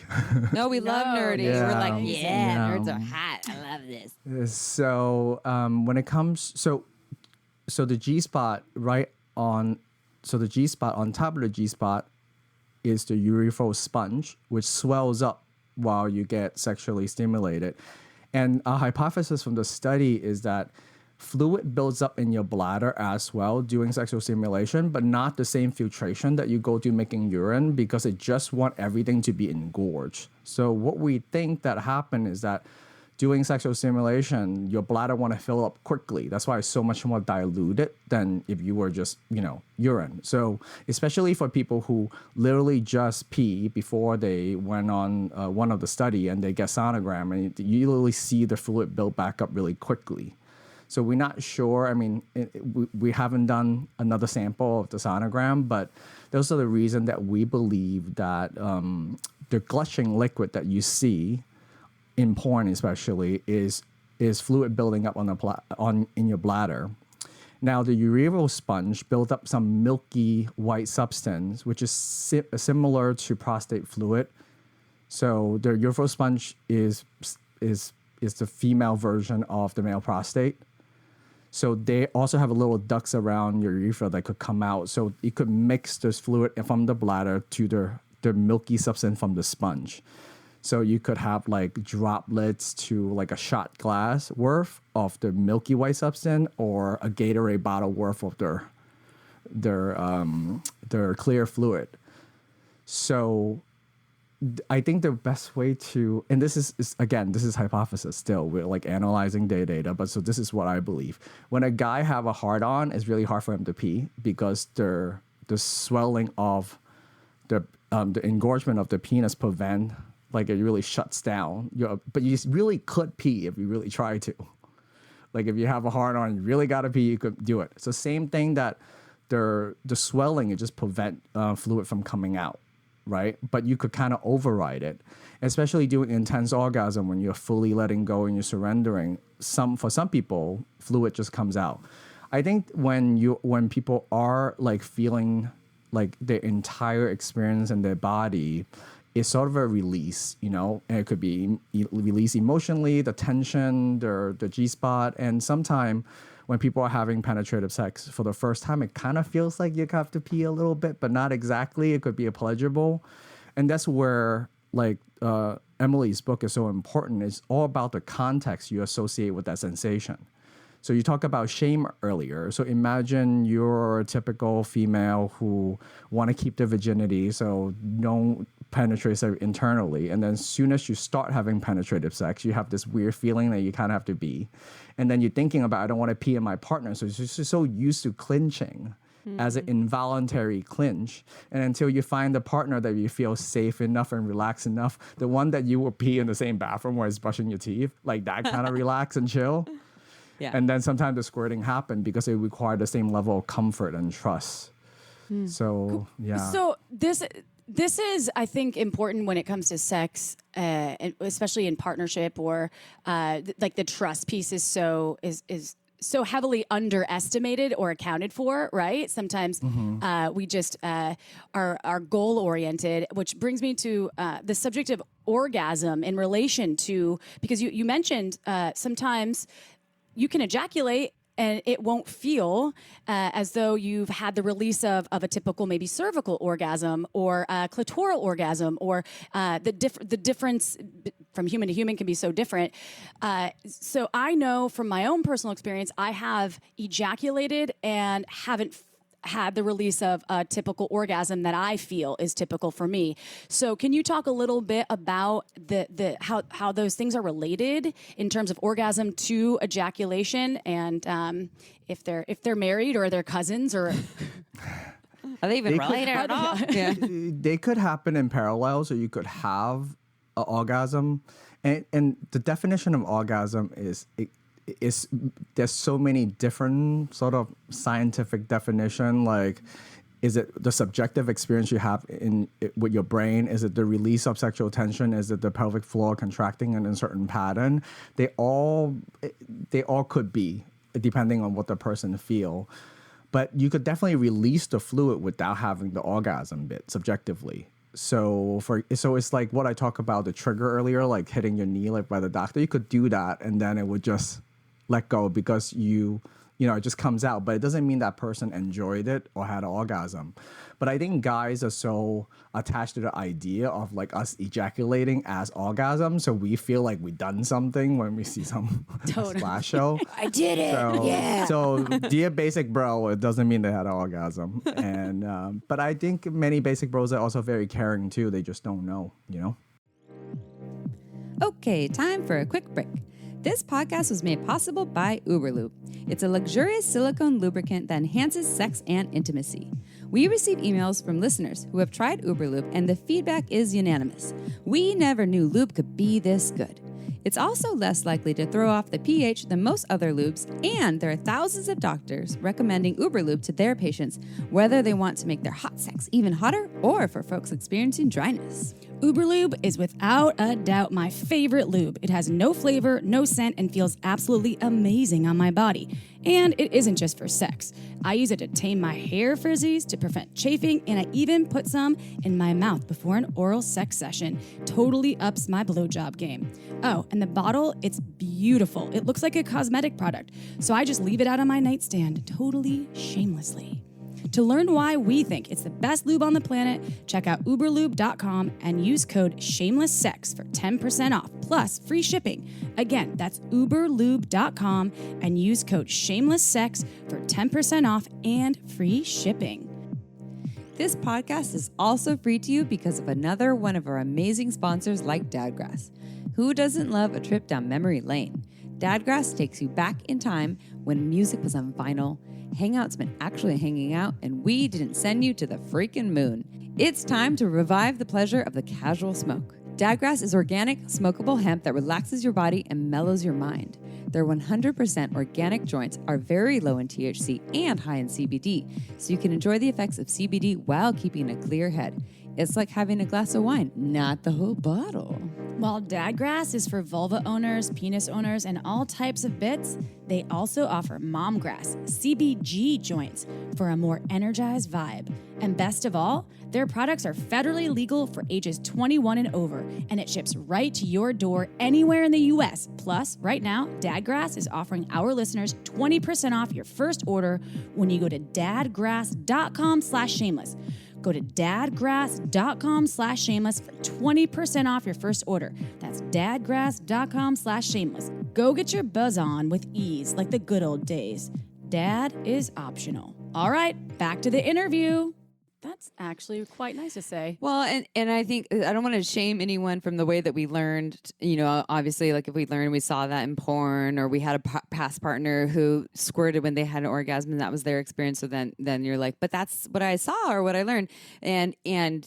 No, we love nerdy. Yeah. We're like, nerds are hot. I love this. So when it comes, so the G spot so the G spot on top of the G spot is the urethral sponge, which swells up while you get sexually stimulated. And a hypothesis from the study is that fluid builds up in your bladder as well during sexual stimulation, but not the same filtration that you go to making urine because it just want everything to be engorged. So what we think that happened is that doing sexual stimulation, your bladder want to fill up quickly. That's why it's so much more diluted than if you were just, urine. So especially for people who literally just pee before they went on one of the study and they get sonogram, and you literally see the fluid build back up really quickly. So we're not sure. I mean, we haven't done another sample of the sonogram, but those are the reason that we believe that the gushing liquid that you see in porn especially is fluid building up in your bladder. Now the urethral sponge built up some milky white substance, which is similar to prostate fluid. So the urethral sponge is the female version of the male prostate. So they also have a little ducts around your urethra that could come out. So it could mix this fluid from the bladder to the milky substance from the sponge. So you could have like droplets to like a shot glass worth of the milky white substance or a Gatorade bottle worth of their clear fluid. So I think the best way to, and this is hypothesis still, we're like analyzing data, but so this is what I believe. When a guy have a hard on, it's really hard for him to pee because the swelling of the engorgement of the penis prevent, like it really shuts down. But you really could pee if you really try to. Like if you have a hard on, you really gotta pee, you could do it. So same thing that the swelling, it just prevent fluid from coming out. right? But you could kind of override it, especially during intense orgasm when you're fully letting go and you're surrendering. For some people, fluid just comes out. I think when people are like feeling like their entire experience in their body is sort of a release, and it could be release emotionally, the tension, the G-spot, and sometimes when people are having penetrative sex for the first time, it kind of feels like you have to pee a little bit, but not exactly. It could be a pleasurable. And that's where Emily's book is so important. It's all about the context you associate with that sensation. So you talked about shame earlier. So imagine you're a typical female who want to keep their virginity, so don't penetrate sex internally. And then as soon as you start having penetrative sex, you have this weird feeling that you kind of have to be. And then you're thinking about, I don't want to pee in my partner. So you're just so used to clinching as an involuntary clinch. And until you find the partner that you feel safe enough and relaxed enough, the one that you will pee in the same bathroom where it's brushing your teeth, like that kind of relax and chill. Yeah. And then sometimes the squirting happen because it required the same level of comfort and trust. So, yeah. So this is, I think, important when it comes to sex, especially in partnership, or like the trust piece is so heavily underestimated or accounted for, right? Sometimes we just are goal oriented, which brings me to the subject of orgasm in relation to, because you mentioned sometimes you can ejaculate and it won't feel as though you've had the release of a typical maybe cervical orgasm or clitoral orgasm, or the difference from human to human can be so different. So I know from my own personal experience, I have ejaculated and haven't had the release of a typical orgasm that I feel is typical for me. So can you talk a little bit about how those things are related in terms of orgasm to ejaculation, and if they're married or they're cousins, or Are they even related at all? Yeah. They could happen in parallel, so you could have an orgasm. And the definition of orgasm is there's so many different sort of scientific definition. Like, is it the subjective experience you have with your brain? Is it the release of sexual tension? Is it the pelvic floor contracting in a certain pattern? They all could be, depending on what the person feel. But you could definitely release the fluid without having the orgasm bit subjectively. So it's like what I talked about, the trigger earlier, like hitting your knee like by the doctor. You could do that and then it would just let go because it just comes out. But it doesn't mean that person enjoyed it or had an orgasm. But I think guys are so attached to the idea of like us ejaculating as orgasm. So we feel like we've done something when we see some splash show. I did it. So dear basic bro, it doesn't mean they had an orgasm. And but I think many basic bros are also very caring too. They just don't know, Okay, time for a quick break. This podcast was made possible by Uberlube. It's a luxurious silicone lubricant that enhances sex and intimacy. We receive emails from listeners who have tried Uberlube, and the feedback is unanimous. We never knew lube could be this good. It's also less likely to throw off the pH than most other lubes, and there are thousands of doctors recommending Uberlube to their patients, whether they want to make their hot sex even hotter or for folks experiencing dryness. Uberlube is without a doubt my favorite lube. It has no flavor, no scent, and feels absolutely amazing on my body. And it isn't just for sex. I use it to tame my hair frizzies, to prevent chafing, and I even put some in my mouth before an oral sex session. Totally ups my blowjob game. Oh, and the bottle, it's beautiful. It looks like a cosmetic product, so I just leave it out on my nightstand, totally shamelessly. To learn why we think it's the best lube on the planet, check out uberlube.com and use code SHAMELESSSEX for 10% off, plus free shipping. Again, that's uberlube.com and use code SHAMELESSSEX for 10% off and free shipping. This podcast is also free to you because of another one of our amazing sponsors like Dadgrass. Who doesn't love a trip down memory lane? Dadgrass takes you back in time when music was on vinyl, Hangouts meant actually hanging out, and we didn't send you to the freaking moon. It's time to revive the pleasure of the casual smoke. Dadgrass is organic, smokable hemp that relaxes your body and mellows your mind. Their 100% organic joints are very low in THC and high in CBD, so you can enjoy the effects of CBD while keeping a clear head. It's like having a glass of wine, not the whole bottle. While Dadgrass is for vulva owners, penis owners, and all types of bits, they also offer Momgrass, CBG joints for a more energized vibe. And best of all, their products are federally legal for ages 21 and over, and it ships right to your door anywhere in the U.S. Plus, right now, Dadgrass is offering our listeners 20% off your first order when you go to dadgrass.com/shameless. Go to dadgrass.com/shameless for 20% off your first order. That's dadgrass.com/shameless. Go get your buzz on with ease like the good old days. Dad is optional. All right, back to the interview. That's actually quite nice to say. Well, and I think I don't want to shame anyone from the way that we learned. You know, obviously, like if we learned, we saw that in porn, or we had a past partner who squirted when they had an orgasm, and that was their experience. So then you're like, but that's what I saw or what I learned. And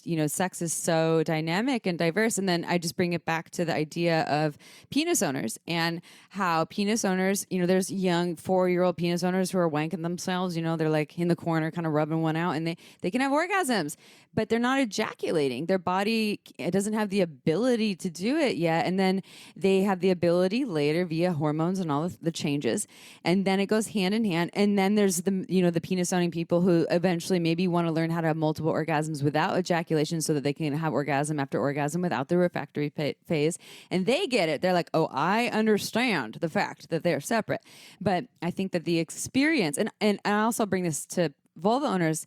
you know, sex is so dynamic and diverse. And then I just bring it back to the idea of penis owners and how penis owners, you know, there's young 4-year-old penis owners who are wanking themselves. You know, they're like in the corner, kind of rubbing one out, and they can have orgasms, but they're not ejaculating. Their body, it doesn't have the ability to do it yet. And then they have the ability later via hormones and all the changes. And then it goes hand in hand. And then there's the penis owning people who eventually maybe want to learn how to have multiple orgasms without ejaculation so that they can have orgasm after orgasm without the refractory phase. And they get it. They're like, oh, I understand the fact that they're separate. But I think that the experience, and I also bring this to vulva owners,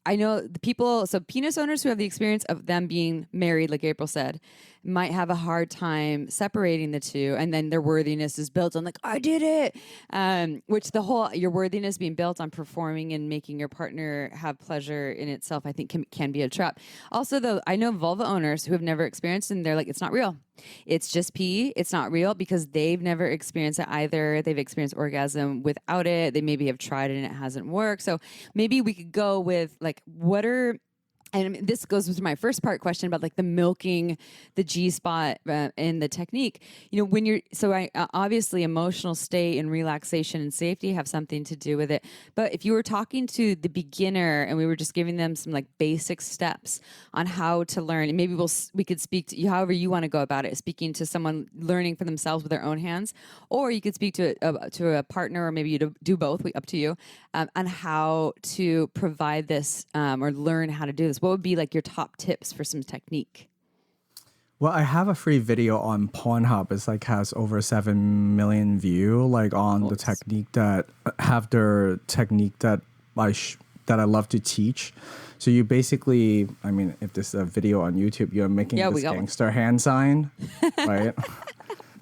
I know the people, so penis owners who have the experience of them being married, like April said, might have a hard time separating the two, and then their worthiness is built on like, I did it, which your worthiness being built on performing and making your partner have pleasure in itself, I think can be a trap. Also, though, I know vulva owners who have never experienced it, and they're like, it's not real. It's just pee. It's not real because they've never experienced it either. They've experienced orgasm without it. They maybe have tried it and it hasn't worked. So maybe we could go with like, and this goes with my first part question about like the milking the G-spot and the technique. You know, obviously emotional state and relaxation and safety have something to do with it. But if you were talking to the beginner and we were just giving them some like basic steps on how to learn, and maybe we could speak to you however you want to go about it, speaking to someone learning for themselves with their own hands, or you could speak to a partner, or maybe you do both, up to you, on how to provide this or learn how to do this. What would be like your top tips for some technique? Well, I have a free video on Pornhub. It's like has over 7 million views, like on the technique that I love to teach. So you basically, I mean, if this is a video on YouTube, you're making this gangster hand sign, right?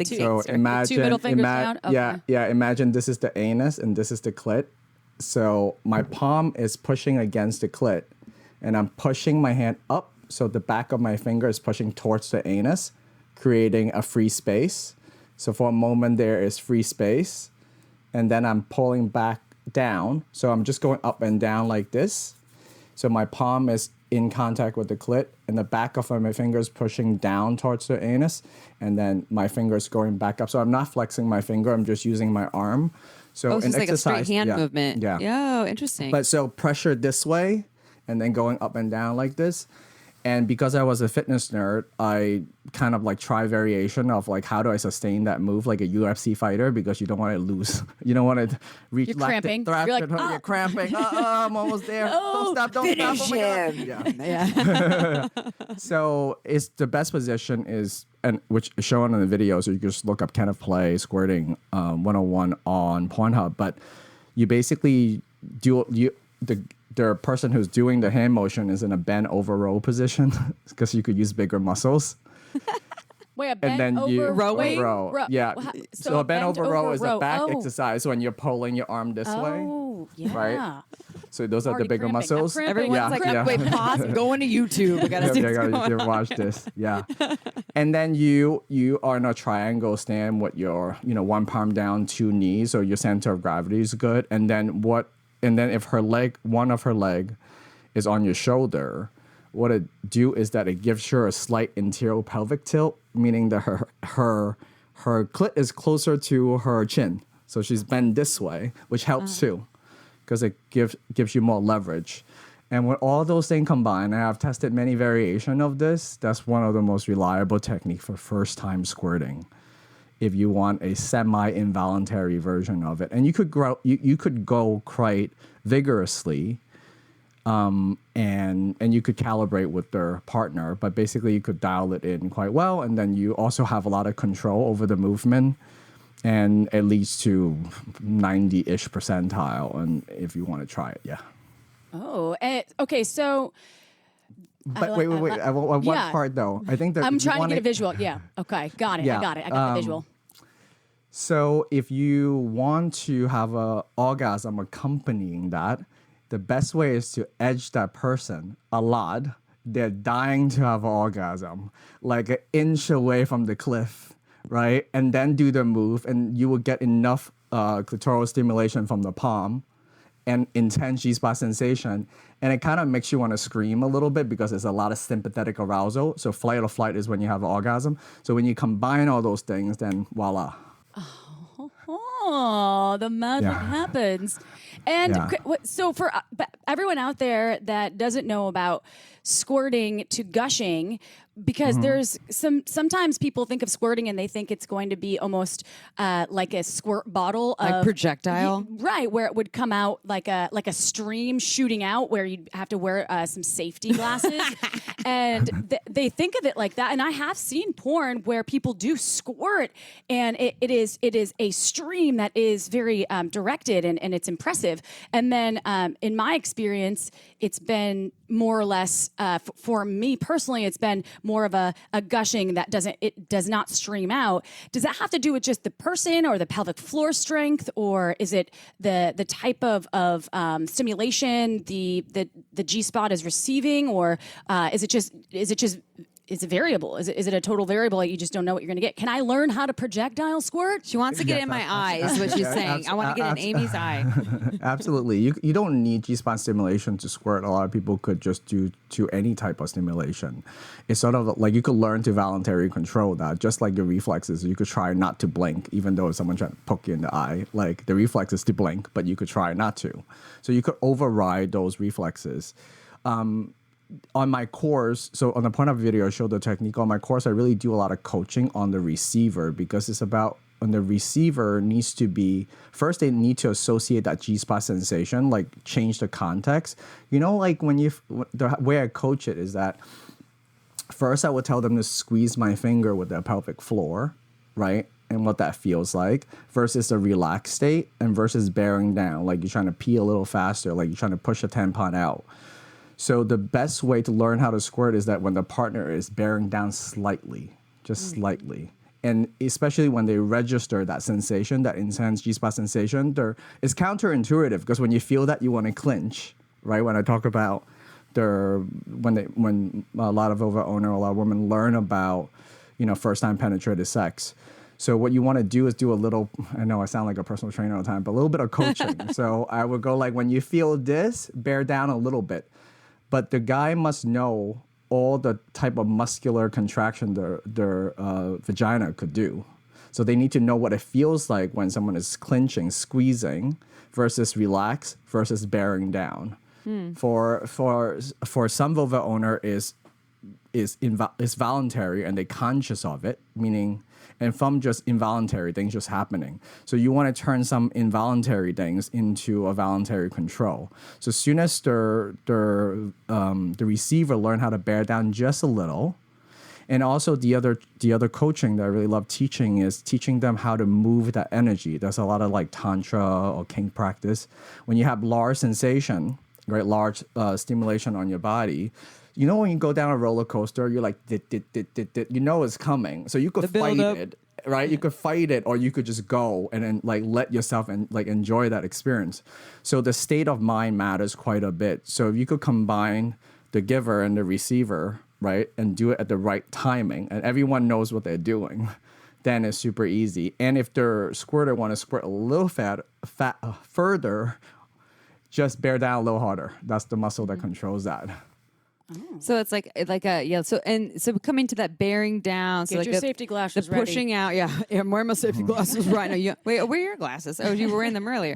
So imagine, 2 middle fingers down. Okay. Imagine this is the anus and this is the clit. So my palm is pushing against the clit, and I'm pushing my hand up, so the back of my finger is pushing towards the anus, creating a free space. So for a moment there is free space, and then I'm pulling back down. So I'm just going up and down like this. So my palm is in contact with the clit, and the back of my finger is pushing down towards the anus, and then my finger is going back up. So I'm not flexing my finger, I'm just using my arm. So it's like a straight hand movement. Yeah. Oh, interesting. But so pressure this way, and then going up and down like this. And because I was a fitness nerd, I kind of like try variation of like, how do I sustain that move like a UFC fighter? Because you don't want to lose. You don't want to reach. You're cramping. You're like, you're cramping. I'm almost there. Don't stop. Oh my God. Yeah. So it's the best position is, and which is shown in the video. So you can just look up Kenneth play squirting 101 on Pornhub. But you basically the person who's doing the hand motion is in a bend over row position because you could use bigger muscles. Wait, a bend over row? Yeah. So a bend over row is a back Oh. exercise when you're pulling your arm this way. Oh, yeah. Right? So those are the bigger cramping. muscles. I'm cramping. Everyone's Yeah. like, wait, pause, I'm going to YouTube. I gotta see what's going on. Watch this. Yeah. And then you are in a triangle stand with your, one palm down, 2 knees, so your center of gravity is good. And then if one of her leg is on your shoulder, what it do is that it gives her a slight anterior pelvic tilt, meaning that her clit is closer to her chin. So she's bent this way, which helps too, because it gives you more leverage. And with all those things combined, and I've tested many variations of this, that's one of the most reliable techniques for first-time squirting. If you want a semi-involuntary version of it, and you could go quite vigorously, and you could calibrate with their partner, but basically you could dial it in quite well, and then you also have a lot of control over the movement, and it leads to 90-ish percentile. And if you want to try it, yeah. Oh, okay. So, But wait. One part though. I think that I'm trying to get a visual. Yeah. Okay. Got it. Yeah, I got it. I got the visual. So if you want to have an orgasm accompanying that, the best way is to edge that person a lot. They're dying to have an orgasm, like an inch away from the cliff, right? And then do the move, and you will get enough clitoral stimulation from the palm and intense G-spot sensation. And it kind of makes you want to scream a little bit because there's a lot of sympathetic arousal. So fight or flight is when you have an orgasm. So when you combine all those things, then voila. Oh, the magic happens. And so for everyone out there that doesn't know about squirting to gushing, because there's sometimes people think of squirting and they think it's going to be almost like a squirt bottle, like projectile, right? Where it would come out like a stream shooting out, where you'd have to wear some safety glasses, and they think of it like that. And I have seen porn where people do squirt, and it is a stream that is very directed and it's impressive. And then in my experience, it's been more or less for me personally, it's been more of a gushing that does not stream out. Does that have to do with just the person or the pelvic floor strength, or is it the type of stimulation the G spot is receiving, or is it variable? Is it a total variable that you just don't know what you're going to get? Can I learn how to projectile squirt? She wants to get in my eye, is what she's saying. I want to get in Amy's eye. Absolutely. You don't need G-spot stimulation to squirt. A lot of people could just do to any type of stimulation. It's sort of like you could learn to voluntarily control that, just like your reflexes. You could try not to blink, even though someone trying to poke you in the eye. Like the reflex is to blink, but you could try not to. So you could override those reflexes. On my course, so on the point of video, I show the technique. On my course, I really do a lot of coaching on the receiver, because it's about when the receiver needs to be, first they need to associate that G-spot sensation, like change the context. You know, like the way I coach it is that first I would tell them to squeeze my finger with their pelvic floor, right? And what that feels like versus a relaxed state, and versus bearing down, like you're trying to pee a little faster, like you're trying to push a tampon out. So the best way to learn how to squirt is that when the partner is bearing down slightly, just slightly. And especially when they register that sensation, that intense G-spot sensation, it's counterintuitive, because when you feel that, you want to clinch, right? When I talk about when a lot of vulva owner, a lot of women learn about, first time penetrative sex. So what you want to do is do a little, I know I sound like a personal trainer all the time, but a little bit of coaching. So I would go like, when you feel this, bear down a little bit. But the guy must know all the type of muscular contraction their vagina could do. So they need to know what it feels like when someone is clenching, squeezing, versus relax, versus bearing down. For some vulva owner is voluntary and they're conscious of it, meaning, and from just involuntary things just happening. So you want to turn some involuntary things into a voluntary control. So as soon as the receiver learn how to bear down just a little, and also the other coaching that I really love teaching is teaching them how to move that energy. There's a lot of like tantra or kink practice. When you have large sensation, right, large stimulation on your body, you know, when you go down a roller coaster, you're like, you know it's coming. So you could fight it, right? You could fight it, or you could just go and then like let yourself and like enjoy that experience. So the state of mind matters quite a bit. So if you could combine the giver and the receiver, right, and do it at the right timing, and everyone knows what they're doing, then it's super easy. And if their squirter want to squirt a little further, just bear down a little harder. That's the muscle that controls that. So it's like a. So coming to that bearing down. So Get like your safety glasses the ready. pushing out. Yeah, I'm wearing my safety glasses right now. Wait, where are your glasses? Oh, you were wearing them earlier.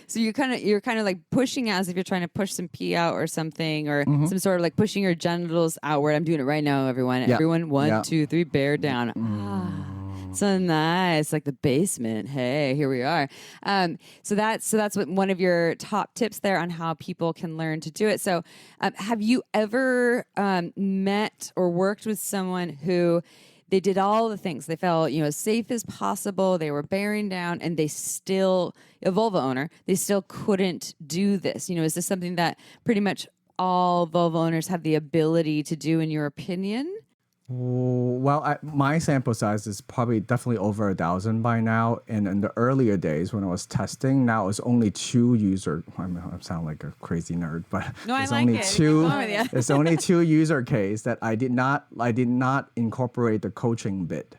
So you're kind of like pushing out as if you're trying to push some pee out or something, or some sort of like pushing your genitals outward. I'm doing it right now, everyone. Yeah. Everyone, one, Yeah. 2, 3, bear down. So nice, like the basement. Hey, here we are. So that's what one of your top tips there on how people can learn to do it. So, have you ever met or worked with someone who they did all the things? They felt as safe as possible. They were bearing down, and they still a vulva owner. They still couldn't do this. Is this something that pretty much all vulva owners have the ability to do, in your opinion? Well, my sample size is probably definitely over 1,000 by now. And in the earlier days when I was testing, now it's only 2 user. I sound like a crazy nerd, but No, it's I like only it. 2. Keep going with you. It's only 2 user case that I did not incorporate the coaching bit.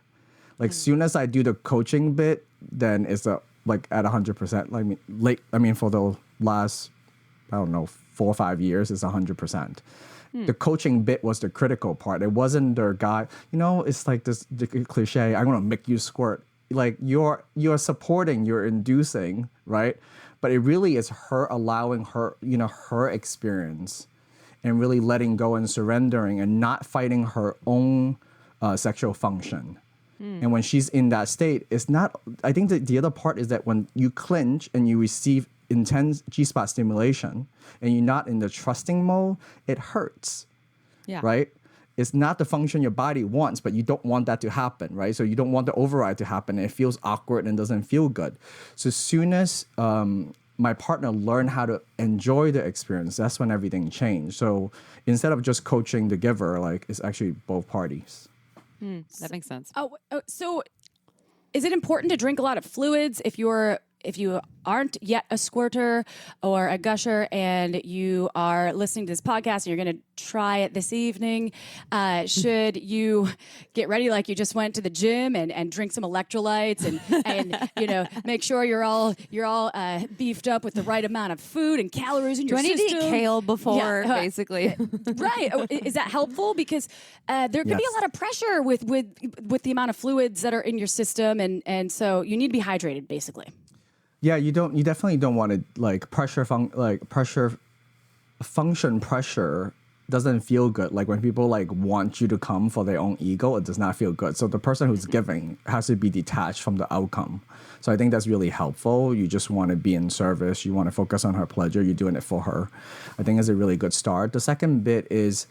Like soon as I do the coaching bit, then it's at 100%. For the last 4 or 5 years, it's 100%. The coaching bit was the critical part. It wasn't the guy. It's like the cliche. I'm gonna make you squirt. Like you're supporting, you're inducing, right? But it really is her allowing her, her experience, and really letting go and surrendering and not fighting her own sexual function. And when she's in that state, it's not. I think that the other part is that when you clinch and you receive intense G-spot stimulation and you're not in the trusting mode, it hurts. Yeah. Right? It's not the function your body wants, but you don't want that to happen, right? So you don't want the override to happen. It feels awkward and doesn't feel good. So as soon as my partner learned how to enjoy the experience, that's when everything changed. So instead of just coaching the giver, it's actually both parties. That makes sense. So is it important to drink a lot of fluids if you aren't yet a squirter or a gusher and you are listening to this podcast and you're going to try it this evening? Should you get ready like you just went to the gym and drink some electrolytes and make sure you're all beefed up with the right amount of food and calories in your system? Do I need to eat kale before, basically? Right. Is that helpful? Because there could be Yes. a lot of pressure with the amount of fluids that are in your system, and so you need to be hydrated, basically. Yeah, you definitely don't want to function pressure doesn't feel good. Like when people want you to come for their own ego, it does not feel good. So the person who's giving has to be detached from the outcome. So I think that's really helpful. You just want to be in service. You want to focus on her pleasure. You're doing it for her. I think it's a really good start. The second bit is,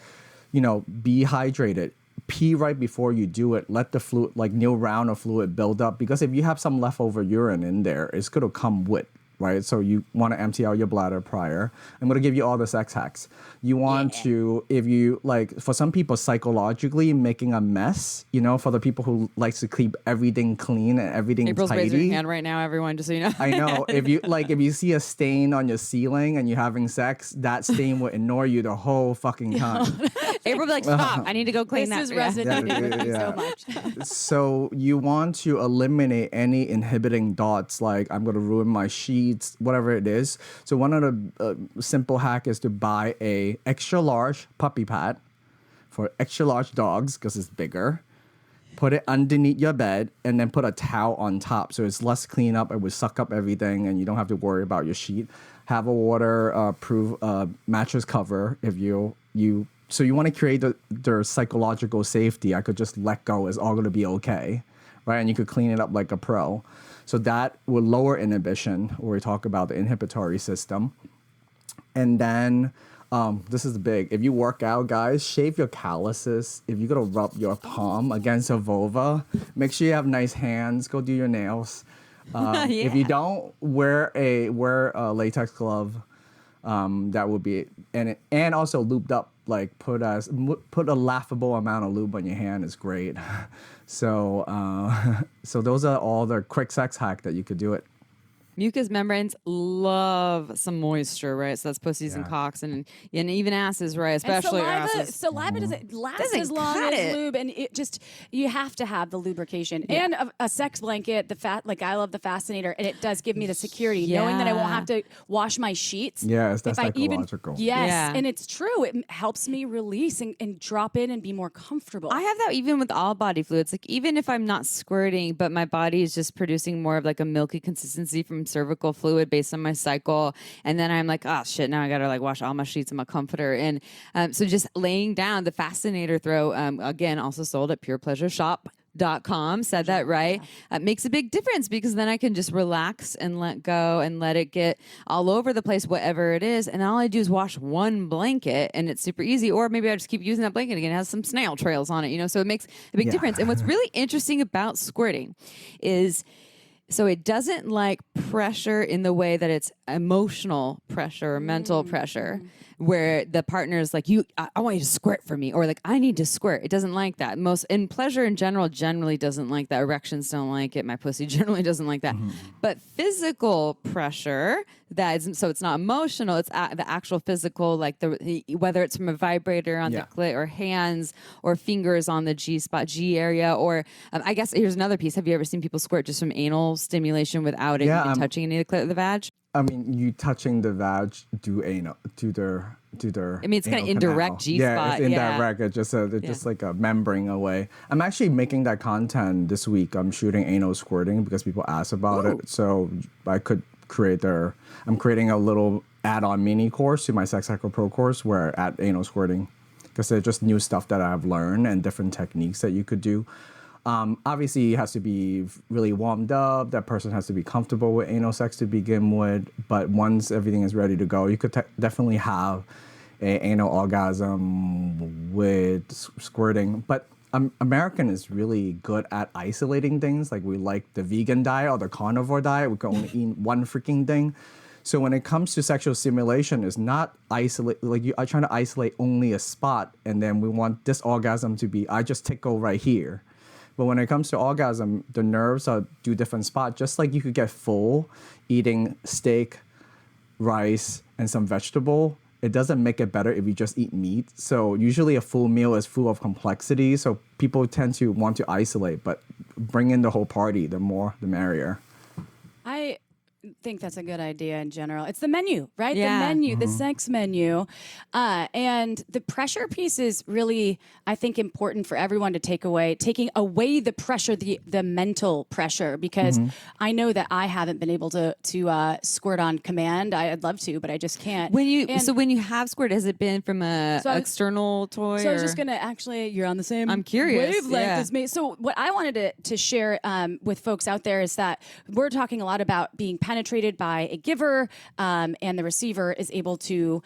be hydrated. Pee right before you do it. Let the fluid, new round of fluid build up, because if you have some leftover urine in there, it's going to come with, right? So you want to empty out your bladder prior. I'm going to give you all the sex hacks. You want to, if you for some people psychologically making a mess, for the people who likes to keep everything clean and everything April's tidy. raising her hand right now, everyone, just so you know. I know. If you see a stain on your ceiling and you're having sex, that stain will ignore you the whole fucking time. April will be like, stop, I need to go clean This that. is resonating with me Yeah. so much. So you want to eliminate any inhibiting thoughts like I'm going to ruin my sheets, whatever it is. So one of the simple hack is to buy a extra large puppy pad for extra large dogs because it's bigger. Put it underneath your bed and then put a towel on top so it's less cleanup. It will suck up everything and you don't have to worry about your sheet. Have a water-proof mattress cover if you. So you want to create their psychological safety. I could just let go. It's all going to be okay, right? And you could clean it up like a pro. So that will lower inhibition, where we talk about the inhibitory system. And then this is big. If you work out, guys, shave your calluses. If you're going to rub your palm against a vulva, make sure you have nice hands. Go do your nails. If you don't, wear a latex glove. That would be and also lubed up. Put a laughable amount of lube on your hand is great. So those are all the quick sex hack that you could do it. Mucous membranes love some moisture, right? So that's pussies and cocks and even asses, right? Especially asses. Saliva doesn't last Doesn't as long cut as it. lube, and it just you have to have the lubrication and a sex blanket. I love the Fascinator, and it does give me the security knowing that I won't have to wash my sheets. Yeah, it's that if I even psychological. and it's true. It helps me release and drop in and be more comfortable. I have that even with all body fluids. Like even if I'm not squirting, but my body is just producing more of like a milky consistency from cervical fluid based on my cycle, and then I'm like, oh shit, now I gotta like wash all my sheets and my comforter. And so just laying down the Fascinator throw, again, also sold at PurePleasureShop.com, said that right, makes a big difference because then I can just relax and let go and let it get all over the place, whatever it is. And all I do is wash one blanket and it's super easy. Or maybe I just keep using that blanket again. It has some snail trails on it, so it makes a big difference. And what's really interesting about squirting is, so it doesn't like pressure in the way that it's emotional pressure or mental pressure, where the partner is like, I want you to squirt for me, or like, I need to squirt. It doesn't like that. And pleasure in general generally doesn't like that. Erections don't like it. My pussy generally doesn't like that. But physical pressure, so it's not emotional, it's the actual physical, like whether it's from a vibrator on the clit or hands or fingers on the G spot, G area, or I guess here's another piece. Have you ever seen people squirt just from anal stimulation without it even touching any of the clit or the vag? I mean, you touching the vag to anal, to their. I mean, it's kind of indirect G spot. Yeah, it's indirect. It's just like a membrane away. I'm actually making that content this week. I'm shooting anal squirting because people ask about it. So I could I'm creating a little add-on mini course to my Sex Cycle Pro course where at anal squirting, because there's just new stuff that I've learned and different techniques that you could do. Obviously, it has to be really warmed up. That person has to be comfortable with anal sex to begin with. But once everything is ready to go, you could definitely have an anal orgasm with squirting. But American is really good at isolating things. Like we like the vegan diet or the carnivore diet. We can only eat one freaking thing. So when it comes to sexual stimulation, it's not isolate. Like you are trying to isolate only a spot, and then we want this orgasm to be, I just tickle right here. But when it comes to orgasm, the nerves do different spots. Just like you could get full eating steak, rice, and some vegetable, it doesn't make it better if you just eat meat. So usually a full meal is full of complexity. So people tend to want to isolate, but bring in the whole party. The more, the merrier. I think that's a good idea in general. It's the menu, right? Yeah. The menu, the sex menu. And the pressure piece is really, I think, important for everyone to taking away the pressure, the mental pressure, because I know that I haven't been able to squirt on command. I'd love to, but I just can't. When you have squirt, has it been from a external toy? So I was just going to actually, you're on the same I'm curious. wavelength as me. So what I wanted to share with folks out there is that we're talking a lot about being penetrated by a giver, and the receiver is able to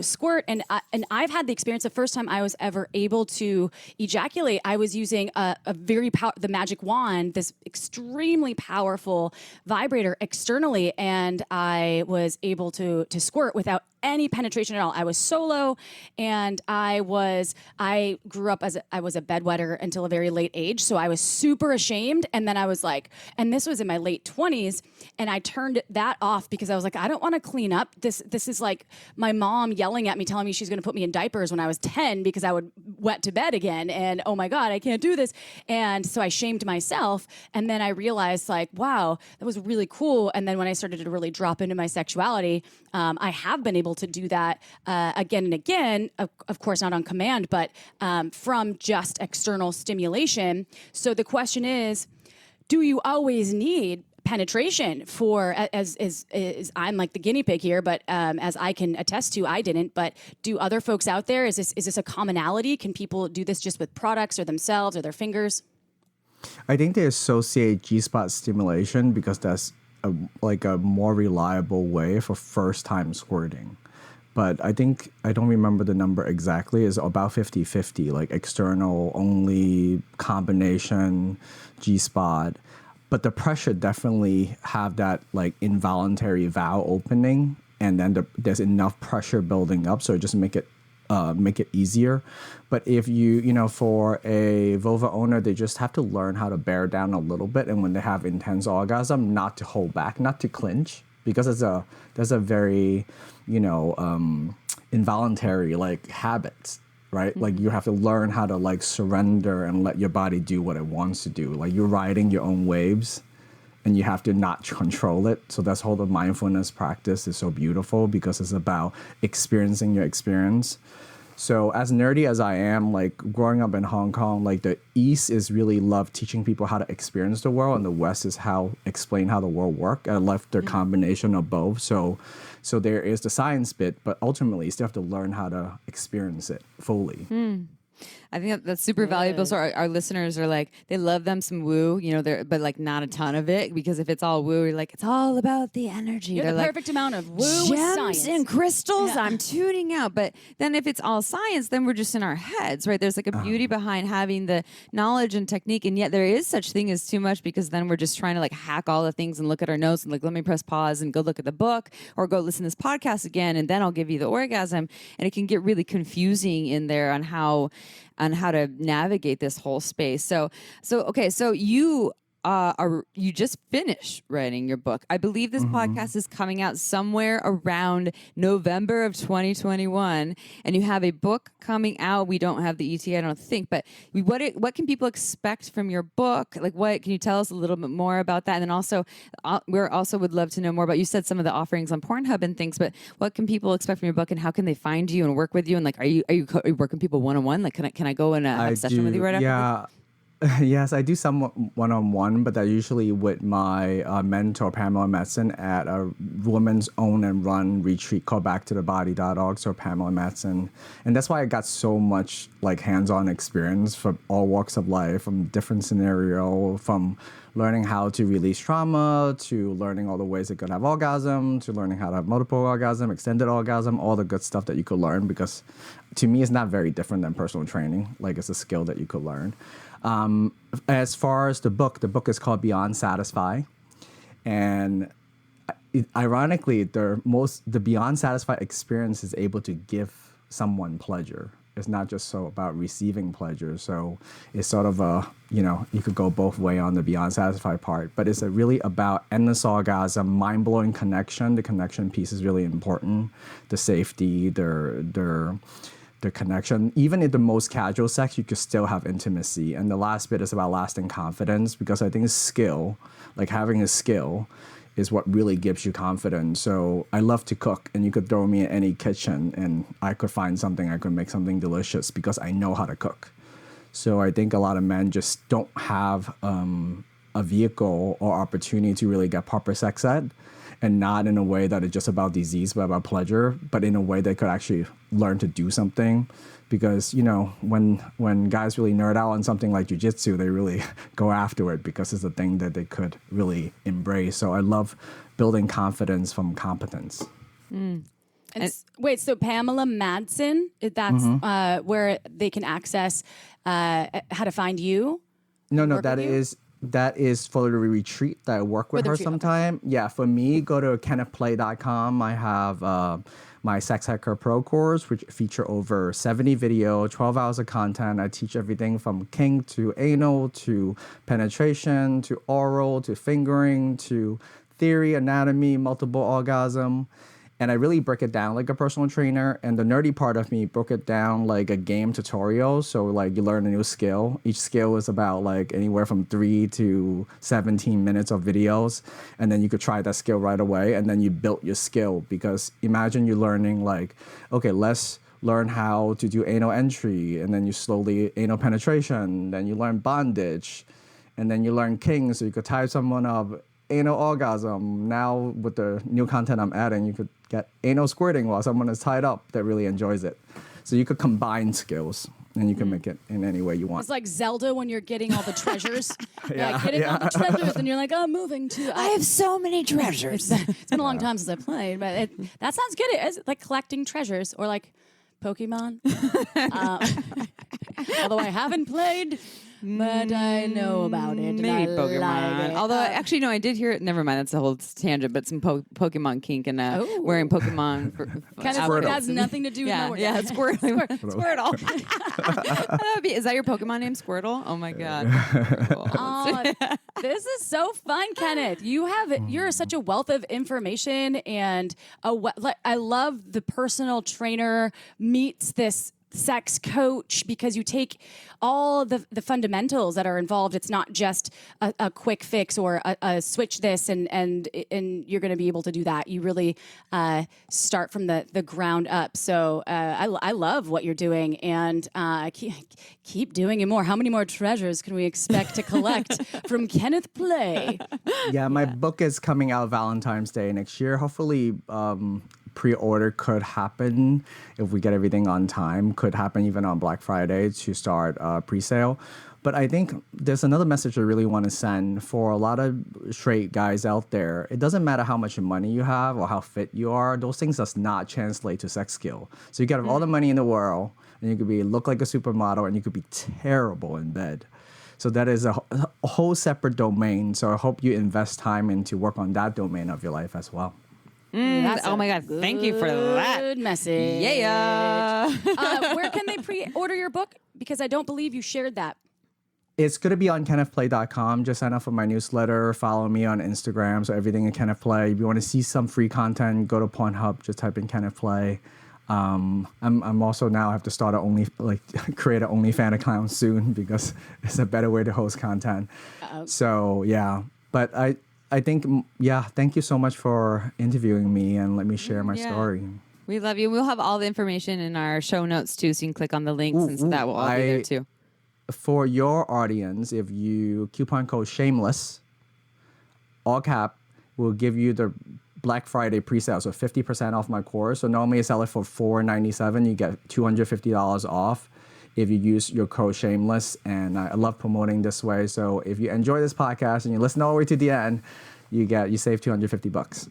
squirt. And I've had the experience. The first time I was ever able to ejaculate, I was using the magic wand, this extremely powerful vibrator externally, and I was able to squirt without any penetration at all. I was solo, and I grew up I was a bedwetter until a very late age, so I was super ashamed. And then I was like, and this was in my late 20s, and I turned that off because I was like, I don't want to clean up. This is like my mom yelling at me, telling me she's going to put me in diapers when I was 10 because I would wet to bed again, and oh my God, I can't do this. And so I shamed myself, and then I realized like, wow, that was really cool. And then when I started to really drop into my sexuality, I have been able to do that again and again, of course not on command, but from just external stimulation. So the question is, do you always need penetration for, as I'm like the guinea pig here, but as I can attest to, I didn't, but do other folks out there, is this a commonality? Can people do this just with products or themselves or their fingers? I think they associate G-spot stimulation because that's a more reliable way for first-time squirting. But I think, I don't remember the number exactly, it's about 50-50, like external only, combination, G-spot. But the pressure definitely have that like involuntary valve opening, and then there's enough pressure building up, so it just make it make it easier. But if you for a vulva owner, they just have to learn how to bear down a little bit, and when they have intense orgasm, not to hold back, not to clinch, because there's a very involuntary like habits, right? Like you have to learn how to like surrender and let your body do what it wants to do. Like you're riding your own waves, and you have to not control it. So that's whole the mindfulness practice is so beautiful, because it's about experiencing your experience. So as nerdy as I am, like growing up in Hong Kong, like the East is really love teaching people how to experience the world, and the West is explain how the world works. I love the combination of both. So there is the science bit, but ultimately you still have to learn how to experience it fully. I think that's super valuable. So our listeners are like, they love them some woo, but like not a ton of it, because if it's all woo, you're like, it's all about the energy. You're They're the like, perfect amount of woo with gems science. and crystals, I'm tuning out. But then if it's all science, then we're just in our heads, right? There's like a beauty behind having the knowledge and technique, and yet there is such thing as too much, because then we're just trying to like hack all the things and look at our notes and like, let me press pause and go look at the book or go listen to this podcast again, and then I'll give you the orgasm. And it can get really confusing in there on how to navigate this whole space. So you you just finished writing your book. I believe this podcast is coming out somewhere around November of 2021, and you have a book coming out. We don't have the ETA, I don't think, but what can people expect from your book? Like, what can you tell us a little bit more about that? And then also, we also would love to know more about. You said some of the offerings on Pornhub and things, but what can people expect from your book, and how can they find you and work with you? And like, are you working people one-on-one? Like, can I go and have a session with you right after? Yeah. Yes, I do some one-on-one, but that usually with my mentor, Pamela Madsen, at a woman's own and run retreat called backtothe.body.org, so Pamela Madsen. And that's why I got so much like hands-on experience from all walks of life, from different scenario, from learning how to release trauma, to learning all the ways it could have orgasm, to learning how to have multiple orgasm, extended orgasm, all the good stuff that you could learn, because to me, it's not very different than personal training. Like, it's a skill that you could learn. As far as the book is called Beyond Satisfy. And ironically, the Beyond Satisfy experience is able to give someone pleasure. It's not just so about receiving pleasure. So it's sort of you could go both way on the Beyond Satisfy part, but it's really about endless orgasm, mind-blowing connection. The connection piece is really important. The safety, the connection. Even in the most casual sex, you could still have intimacy. And the last bit is about lasting confidence, because I think skill, like having a skill, is what really gives you confidence. So I love to cook, and you could throw me in any kitchen and I could find something, I could make something delicious because I know how to cook. So I think a lot of men just don't have a vehicle or opportunity to really get proper sex ed, and not in a way that is just about disease, but about pleasure, but in a way they could actually learn to do something. Because, when guys really nerd out on something like jiu-jitsu, they really go after it because it's a thing that they could really embrace. So I love building confidence from competence. Wait, so Pamela Madsen, that's where they can access how to find you? No, that is for the retreat that I work with her sometime. Okay. Yeah, for me, go to kennethplay.com. I have my Sex Hacker Pro course, which feature over 70 video, 12 hours of content. I teach everything from kink to anal to penetration to oral to fingering to theory, anatomy, multiple orgasm. And I really break it down like a personal trainer. And the nerdy part of me broke it down like a game tutorial. So like you learn a new skill. Each skill is about like anywhere from 3 to 17 minutes of videos. And then you could try that skill right away. And then you build your skill. Because imagine you're learning like, okay, let's learn how to do anal entry. And then you slowly anal penetration. Then you learn bondage. And then you learn kink. So you could tie someone up. Anal orgasm. Now with the new content I'm adding, you could get anal squirting while someone is tied up that really enjoys it. So you could combine skills and you can make it in any way you want. It's like Zelda when you're getting all the treasures. Getting all the treasures, and you're like, oh, moving to. I have so many treasures. It's been a long time since I played, but that sounds good. It's like collecting treasures or like Pokemon. Although I haven't played but I know about it. and Maybe I Pokemon. like it. Although, actually, no, I did hear it. Never mind. That's a whole tangent. But some Pokemon kink and wearing Pokemon Kind of outfits. has nothing to do with Yeah, my work. yeah, Squirtle. Squirtle. Is that your Pokemon name, Squirtle? Oh my god. Oh, this is so fun, Kenneth. You're such a wealth of information, and I love the personal trainer meets this sex coach, because you take all the fundamentals that are involved. It's not just a quick fix or a switch this and you're going to be able to do that. You really start from the ground up. So I love what you're doing, and keep doing it more. How many more treasures can we expect to collect from Kenneth Play? Yeah, my book is coming out Valentine's Day next year. Hopefully, pre-order could happen if we get everything on time. Could happen even on Black Friday to start pre-sale. But I think there's another message I really want to send for a lot of straight guys out there. It doesn't matter how much money you have or how fit you are. Those things does not translate to sex skill. So you can have all the money in the world, and you could look like a supermodel, and you could be terrible in bed. So that is a whole separate domain. So I hope you invest time into work on that domain of your life as well. Oh my god! Thank you for that. Good message. Yeah. Where can they pre-order your book? Because I don't believe you shared that. It's going to be on kennethplay.com. Just sign up for my newsletter. Follow me on Instagram. So everything in Kenneth Play. If you want to see some free content, go to Pornhub. Just type in Kenneth Play. I'm also now have to start create an OnlyFans account soon, because it's a better way to host content. So yeah, but I think, thank you so much for interviewing me and let me share my story. We love you. We'll have all the information in our show notes too, so you can click on the links, and so that will all be there too. For your audience, if you coupon code SHAMELESS, all cap, will give you the Black Friday pre-sale, so 50% off my course. So normally I sell it for $497. You get $250 off if you use your code SHAMELESS, and I love promoting this way. So if you enjoy this podcast and you listen all the way to the end, you save $250.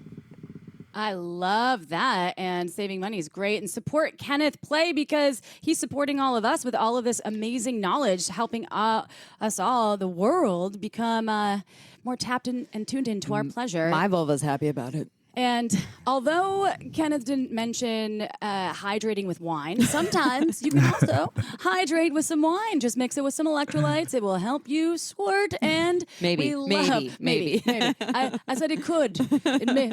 I love that, and saving money is great. And support Kenneth Play, because he's supporting all of us with all of this amazing knowledge, helping us all, the world, become more tapped in and tuned into our pleasure. My vulva's happy about it. And although Kenneth didn't mention hydrating with wine, sometimes you can also hydrate with some wine. Just mix it with some electrolytes. It will help you squirt. And Maybe. I said it could.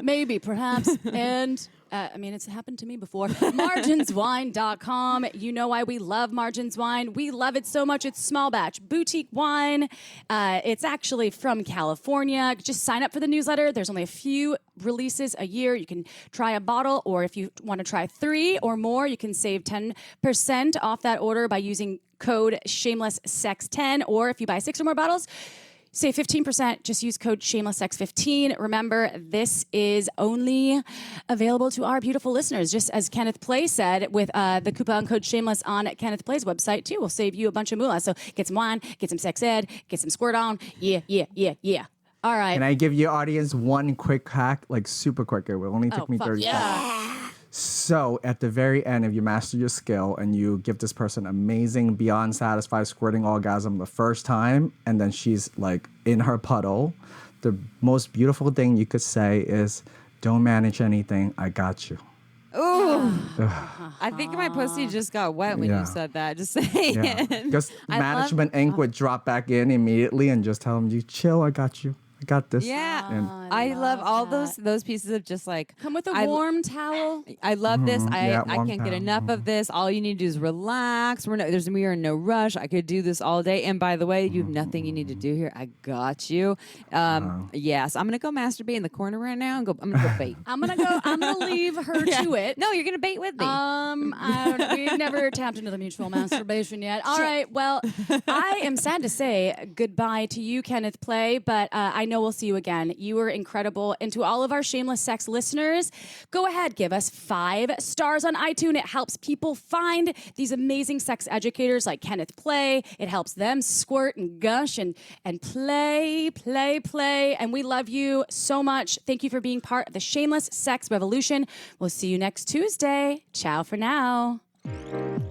Maybe, perhaps. And it's happened to me before. Marginswine.com. You know why we love Margins Wine. We love it so much. It's small batch boutique wine. It's actually from California. Just sign up for the newsletter. There's only a few releases a year. You can try a bottle, or if you want to try 3 or more, you can save 10% off that order by using code SHAMELESSSEX10. Or if you buy 6 or more bottles, save 15%. Just use code SHAMELESSSEX15. Remember, this is only available to our beautiful listeners. Just as Kenneth Play said, with the coupon code SHAMELESS on Kenneth Play's website, too, will save you a bunch of moolah. So get some wine, get some sex ed, get some squirt on. Yeah. All right. Can I give your audience one quick hack? Like super quick. It will only take me 30 seconds. So at the very end, if you master your skill and you give this person amazing, beyond satisfied squirting orgasm the first time, and then she's like in her puddle, the most beautiful thing you could say is, "Don't manage anything. I got you." Ooh. I think my pussy just got wet when you said that. Just saying. Because management ink would drop back in immediately and just tell them, "You chill. I got you. I got this." Yeah. And I love all those pieces of just like, come with a warm towel. I love this. I warm can't get towel. enough of this. All you need to do is relax. We are in no rush. I could do this all day. And by the way, you have nothing you need to do here. I got you. Yes, I'm gonna go masturbate in the corner right now and I'm gonna go bait. I'm gonna leave her to it. No, you're gonna bait with me. We've never tapped into the mutual masturbation yet. All right. Well, I am sad to say goodbye to you, Kenneth Play, but I know we'll see you again. You were incredible. And to all of our Shameless Sex listeners, go ahead, give us 5 stars on iTunes. It helps people find these amazing sex educators like Kenneth Play. It helps them squirt and gush and play. And we love you so much. Thank you for being part of the Shameless Sex Revolution. We'll see you next Tuesday. Ciao for now.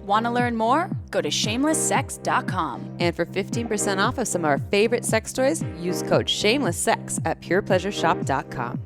Want to learn more? Go to shamelesssex.com. And for 15% off of some of our favorite sex toys, use code SHAMELESSSEX at purepleasureshop.com.